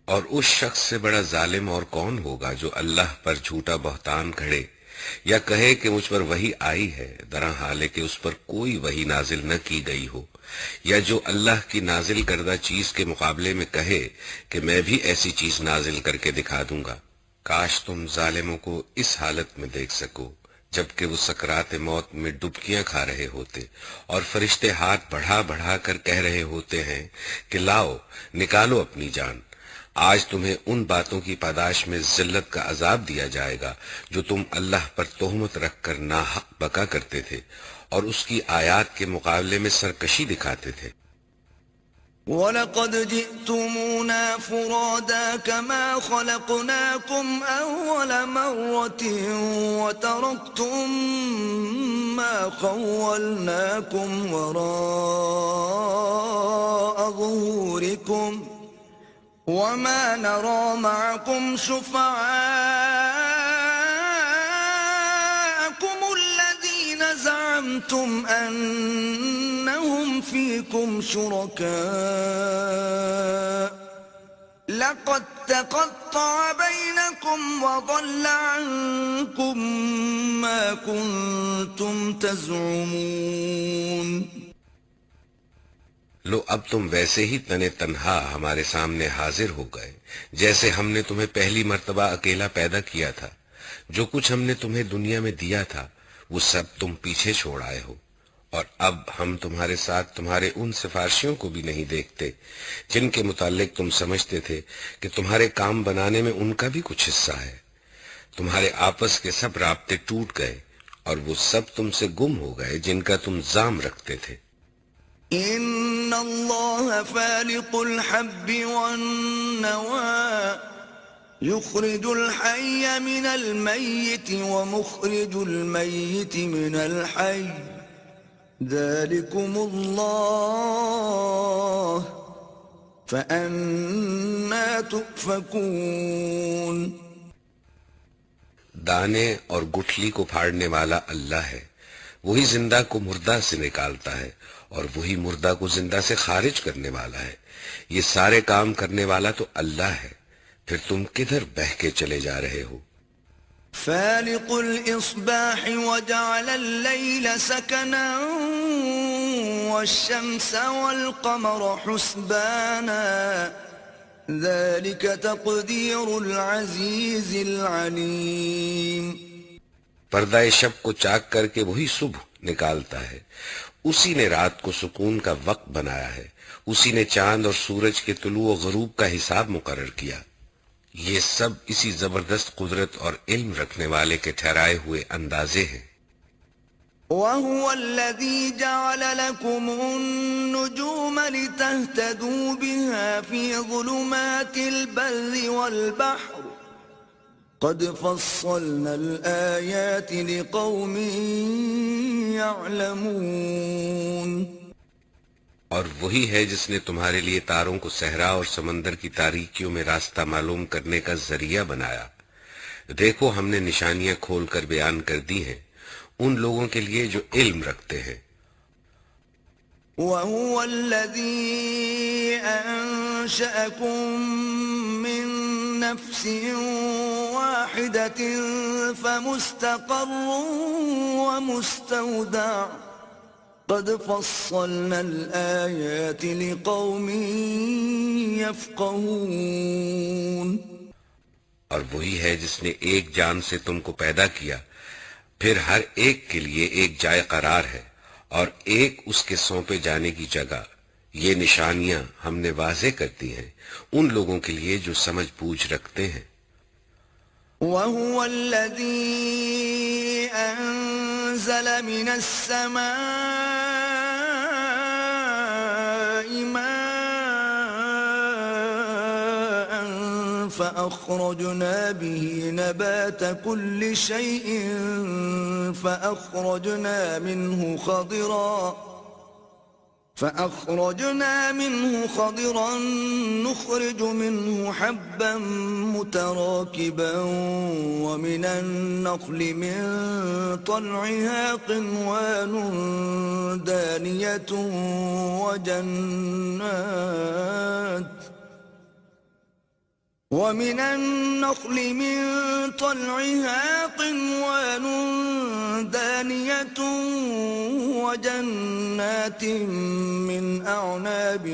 اور اس شخص سے بڑا ظالم اور کون ہوگا جو اللہ پر جھوٹا بہتان کھڑے یا کہے کہ مجھ پر وحی آئی ہے، درا حال ہے کہ اس پر کوئی وحی نازل نہ کی گئی ہو، یا جو اللہ کی نازل کردہ چیز کے مقابلے میں کہے کہ میں بھی ایسی چیز نازل کر کے دکھا دوں گا. کاش تم ظالموں کو اس حالت میں دیکھ سکو جبکہ وہ سکرات موت میں ڈبکیاں کھا رہے ہوتے اور فرشتے ہاتھ بڑھا بڑھا کر کہہ رہے ہوتے ہیں کہ لاؤ نکالو اپنی جان. آج تمہیں ان باتوں کی پاداش میں ذلت کا عذاب دیا جائے گا جو تم اللہ پر تہمت رکھ کر ناحق بکا کرتے تھے اور اس کی آیات کے مقابلے میں سرکشی دکھاتے تھے. وَلَقَدْ جِئْتُمُونَا فُرَادَى كَمَا خَلَقْنَاكُمْ أَوَّلَ مَرَّةٍ وَتَرَكْتُمْ مَا خَوَّلْنَاكُمْ وَرَاءَ ظُهُورِكُمْ وَمَا نَرَى مَعَكُمْ شُفَعَاءَكُمُ الَّذِينَ زَعَمْتُمْ أَنَّهُمْ فِيكُمْ شُرَكَاءُ لَقَدْ تَقَطَّعَ بَيْنَكُمْ وَضَلَّ عَنكُمْ مَا كُنْتُمْ تَزْعُمُونَ. لو اب تم ویسے ہی تنے تنہا ہمارے سامنے حاضر ہو گئے جیسے ہم نے تمہیں پہلی مرتبہ اکیلا پیدا کیا تھا. جو کچھ ہم نے تمہیں دنیا میں دیا تھا وہ سب تم پیچھے چھوڑ آئے ہو، اور اب ہم تمہارے ساتھ تمہارے ان سفارشیوں کو بھی نہیں دیکھتے جن کے متعلق تم سمجھتے تھے کہ تمہارے کام بنانے میں ان کا بھی کچھ حصہ ہے. تمہارے آپس کے سب رابطے ٹوٹ گئے اور وہ سب تم سے گم ہو گئے جن کا تم زام رکھتے تھے. إِنَّ اللَّهَ فَالِقُ الْحَبِّ وَالنَّوَىٰ يُخْرِجُ الْحَيَّ مِنَ الْمَيِّتِ وَمُخْرِجُ الْمَيِّتِ مِنَ الْحَيِّ ذَلِكُمُ اللَّهُ فَأَنَّىٰ تُؤْفَكُونَ. دانے اور گٹھلی کو پھاڑنے والا اللہ ہے، وہی زندہ کو مردہ سے نکالتا ہے اور وہی مردہ کو زندہ سے خارج کرنے والا ہے. یہ سارے کام کرنے والا تو اللہ ہے. پھر تم کدھر بہہ کے چلے جا رہے ہو؟ فالق الإصباح وجعل الليل سكنا والشمس والقمر حسبانا ذلك تقدير العزيز العليم. پردہ شب کو چاک کر کے وہی صبح نکالتا ہے. اسی نے رات کو سکون کا وقت بنایا ہے. اسی نے چاند اور سورج کے طلوع و غروب کا حساب مقرر کیا. یہ سب اسی زبردست قدرت اور علم رکھنے والے کے ٹھہرائے ہوئے اندازے ہیں. وهو الذي جعل لكم النجوم لتهتدوا بها في ظلمات البر والبحر قد فصلنا الآيات لقوم يعلمون. اور وہی ہے جس نے تمہارے لیے تاروں کو صحرا اور سمندر کی تاریکیوں میں راستہ معلوم کرنے کا ذریعہ بنایا. دیکھو ہم نے نشانیاں کھول کر بیان کر دی ہیں ان لوگوں کے لیے جو علم رکھتے ہیں. وَهُوَ الَّذِي أَنشَأَكُم مِّن نَّفْسٍ وَاحِدَةٍ فَمُسْتَقَرٌّ وَمُسْتَوْدَعٌ قَدْ فَصَّلْنَا الْآيَاتِ لِقَوْمٍ يَفْقَهُونَ. اور وہی ہے جس نے ایک جان سے تم کو پیدا کیا، پھر ہر ایک کے لیے ایک جائے قرار ہے اور ایک اس کے سونپے جانے کی جگہ. یہ نشانیاں ہم نے واضح کر دی ہیں ان لوگوں کے لیے جو سمجھ بوجھ رکھتے ہیں. وَهُوَ الَّذِي أَنزَلَ مِنَ السَّمَاءِ مَاءً فَأَخْرَجْنَا بِهِ نَبَاتَ كُلِّ شَيْءٍ فأخرجنا منه خضرا نخرج منه حبا متراكبا ومن النخل من طلعها قنوان دانية وجنات من أعناب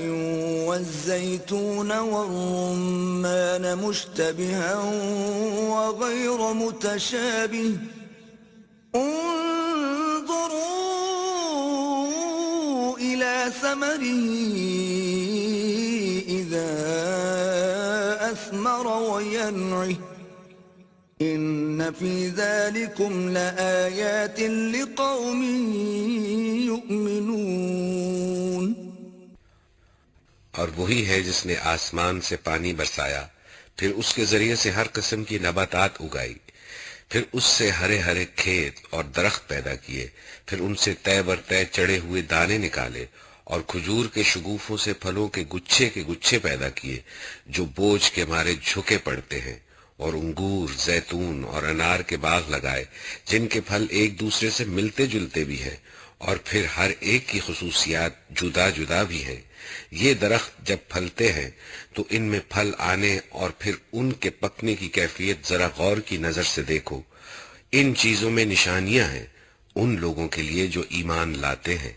والزيتون والرمان مشتبها وغير متشابه انظروا إلى ثمره إذا أثمر وينعه إن في ذلكم لآيات لقوم يؤمنون. اور وہی ہے جس نے آسمان سے پانی برسایا، پھر اس کے ذریعے سے ہر قسم کی نباتات اگائی، پھر اس سے ہرے ہرے کھیت اور درخت پیدا کیے، پھر ان سے طے بر طے چڑھے ہوئے دانے نکالے اور کھجور کے شگوفوں سے پھلوں کے گچھے پیدا کیے جو بوجھ کے مارے جھکے پڑتے ہیں، اور انگور، زیتون اور انار کے باغ لگائے جن کے پھل ایک دوسرے سے ملتے جلتے بھی ہیں اور پھر ہر ایک کی خصوصیات جدا جدا بھی ہیں. یہ درخت جب پھلتے ہیں تو ان میں پھل آنے اور پھر ان کے پکنے کی کیفیت ذرا غور کی نظر سے دیکھو. ان چیزوں میں نشانیاں ہیں ان لوگوں کے لیے جو ایمان لاتے ہیں.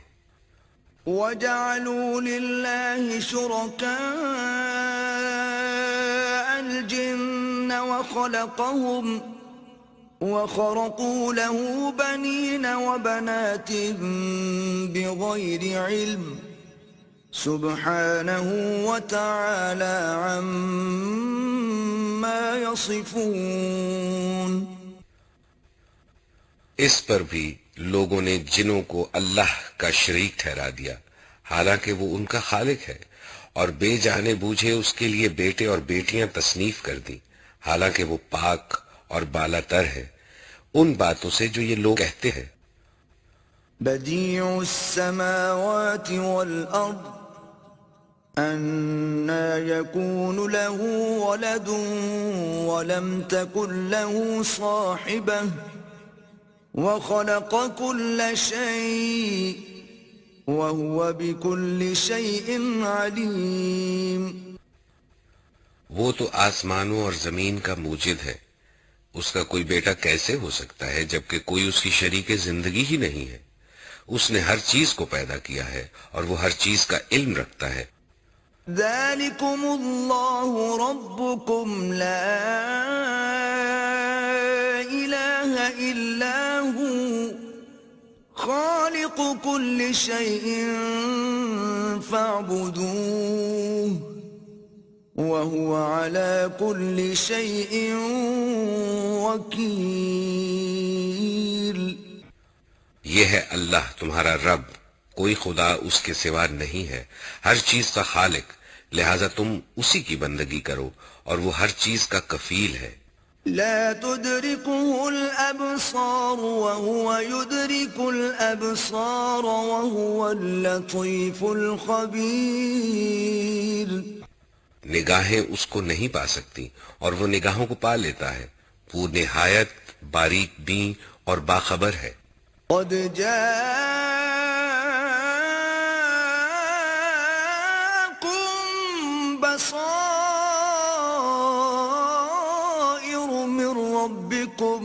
وَجَعَلُوا لِلَّهِ شُرَكَاءَ الْجِنَّ وَخَلَقَهُمْ وَخَرَقُوا لَهُ بَنِينَ وَبَنَاتٍ بِغَيْرِ عِلْمٍ سُبْحَانَهُ وَتَعَالَى عَمَّا يَصِفُونَ. اس پر بھی لوگوں نے جنوں کو اللہ کا شریک ٹھہرا دیا حالانکہ وہ ان کا خالق ہے، اور بے جانے بوجھے اس کے لیے بیٹے اور بیٹیاں تصنیف کر دیں حالانکہ وہ پاک اور بالا تر ہے ان باتوں سے جو یہ لوگ کہتے ہیں. بدیع السماوات والارض أَنَّى يَكُونُ لَهُ وَلَدٌ وَلَمْ تَكُنْ لَهُ صَاحِبَةٌ وخلق كل شيء وهو بكل شيء عليم. وہ تو آسمانوں اور زمین کا موجد ہے، اس کا کوئی بیٹا کیسے ہو سکتا ہے جبکہ کوئی اس کی شریک زندگی ہی نہیں ہے. اس نے ہر چیز کو پیدا کیا ہے اور وہ ہر چیز کا علم رکھتا ہے. ذلكم الله ربكم لا إله إلا هو خالق كل شيء فاعبدوه وهو على كل شيء وكيل. یہ ہے اللہ تمہارا رب، کوئی خدا اس کے سوا نہیں ہے، ہر چیز کا خالق، لہذا تم اسی کی بندگی کرو اور وہ ہر چیز کا کفیل ہے. لا تدركه الأبصار وهو يدرك الأبصار وهو اللطيف الخبير. نگاہیں اس کو نہیں پا سکتی اور وہ نگاہوں کو پا لیتا ہے، وہ نہایت باریک بین اور باخبر ہے. قد جاءكم بصائر من ربكم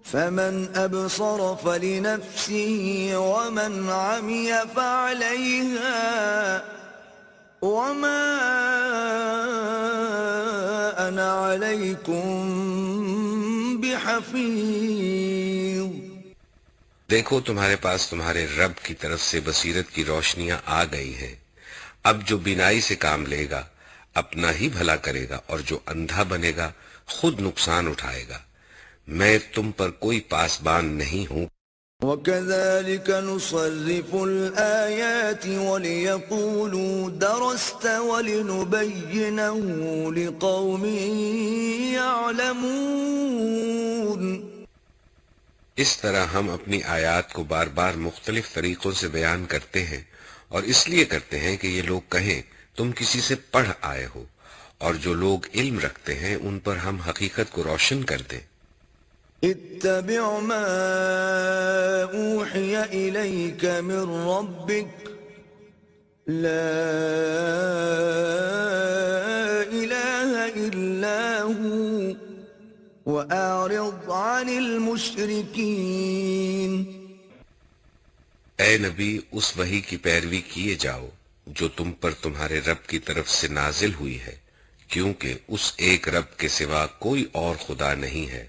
فمن أبصر فلنفسه ومن عمي فعليها وما أنا عليكم بحفيظ. دیکھو تمہارے پاس تمہارے رب کی طرف سے بصیرت کی روشنیاں آ گئی ہیں. اب جو بینائی سے کام لے گا اپنا ہی بھلا کرے گا اور جو اندھا بنے گا خود نقصان اٹھائے گا. میں تم پر کوئی پاسبان نہیں ہوں. وَكَذَلِكَ نُصَرِّفُ الْآيَاتِ وَلِيَقُولُوا دَرَسْتَ وَلِنُبَيِّنَهُ لِقَوْمٍ يَعْلَمُونَ. اس طرح ہم اپنی آیات کو بار بار مختلف طریقوں سے بیان کرتے ہیں اور اس لیے کرتے ہیں کہ یہ لوگ کہیں تم کسی سے پڑھ آئے ہو، اور جو لوگ علم رکھتے ہیں ان پر ہم حقیقت کو روشن کر دیں. اتبع ما اوحی الیک من ربک لا الہ الا هو وَأَعْرِضْ عَنِ الْمُشْرِكِينَ. اے نبی اس وحی کی پیروی کیے جاؤ جو تم پر تمہارے رب کی طرف سے نازل ہوئی ہے، کیونکہ اس ایک رب کے سوا کوئی اور خدا نہیں ہے،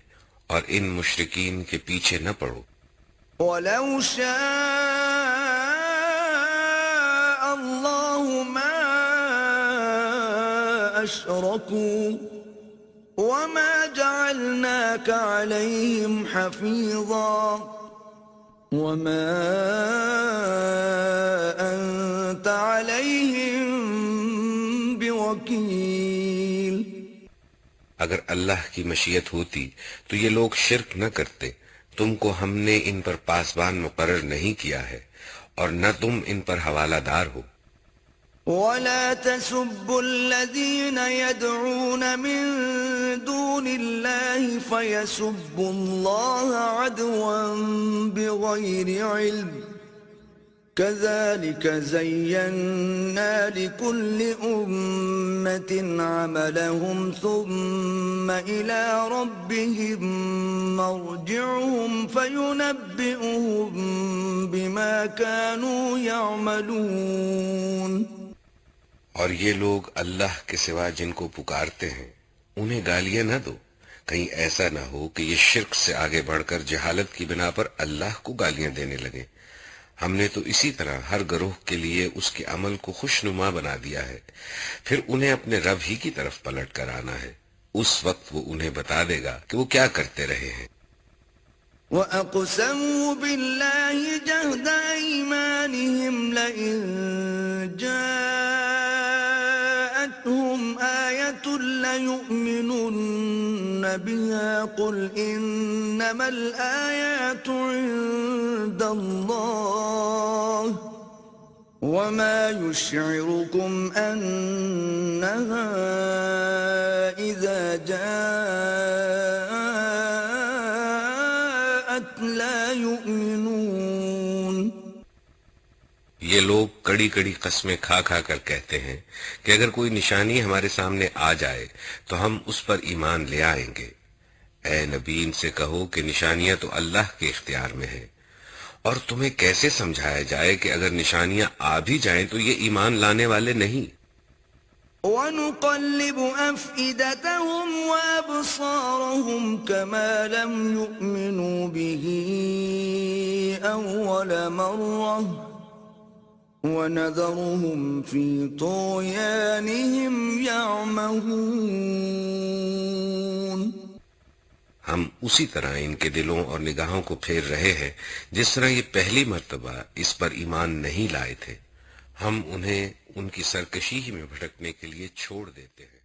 اور ان مشرکین کے پیچھے نہ پڑو. وَلَوْ شَاءَ اللَّهُ مَا أَشْرَكُوا وَمَا جَعَلْنَاكَ عَلَيْهِمْ حَفِيظًا وَمَا أَنْتَ عَلَيْهِمْ بِوَكِيلٍ. اگر اللہ کی مشیت ہوتی تو یہ لوگ شرک نہ کرتے. تم کو ہم نے ان پر پاسبان مقرر نہیں کیا ہے اور نہ تم ان پر حوالہ دار ہو. وَلَا تَسُبُّوا الَّذِينَ يَدْعُونَ مِن دُونِ اللَّهِ فَيَسُبُّوا اللَّهَ عَدْوًا بِغَيْرِ عِلْمٍ كَذَلِكَ زَيَّنَّا لِكُلِّ أُمَّةٍ عَمَلَهُمْ ثُمَّ إِلَى رَبِّهِمْ مَرْجِعُهُمْ فَيُنَبِّئُهُم بِمَا كَانُوا يَعْمَلُونَ. اور یہ لوگ اللہ کے سوا جن کو پکارتے ہیں انہیں گالیاں نہ دو، کہیں ایسا نہ ہو کہ یہ شرک سے آگے بڑھ کر جہالت کی بنا پر اللہ کو گالیاں دینے لگیں. ہم نے تو اسی طرح ہر گروہ کے لیے اس کے عمل کو خوشنما بنا دیا ہے، پھر انہیں اپنے رب ہی کی طرف پلٹ کر آنا ہے. اس وقت وہ انہیں بتا دے گا کہ وہ کیا کرتے رہے ہیں. وَأَقْسَمُوا بِاللَّهِ جَهْدَ أَيْمَانِهِمْ لَئِن جَاءَتْهُمْ آيَةٌ لَّيُؤْمِنُنَّ بِهَا قُلْ إِنَّمَا الْآيَاتُ عِندَ اللَّهِ وَمَا يُشْعِرُكُمْ أَنَّهَا إِذَا جَاءَتْ یہ لوگ کڑی کڑی قسمیں کھا کھا کر کہتے ہیں کہ اگر کوئی نشانی ہمارے سامنے آ جائے تو ہم اس پر ایمان لے آئیں گے۔ اے نبی ان سے کہو کہ نشانیاں تو اللہ کے اختیار میں ہیں، اور تمہیں کیسے سمجھایا جائے کہ اگر نشانیاں آ بھی جائیں تو یہ ایمان لانے والے نہیں۔ وَنُقَلِّبُ أَفْئِدَتَهُمْ وَأَبْصَارَهُمْ كَمَا لَمْ يُؤْمِنُوا بِهِ أَوَّلَ مَرَّةٍ وَنَذَرُهُمْ فِي طُغْيَانِهِمْ يَعْمَهُونَ۔ ہم اسی طرح ان کے دلوں اور نگاہوں کو پھیر رہے ہیں جس طرح یہ پہلی مرتبہ اس پر ایمان نہیں لائے تھے۔ ہم انہیں ان کی سرکشی ہی میں بھٹکنے کے لیے چھوڑ دیتے ہیں۔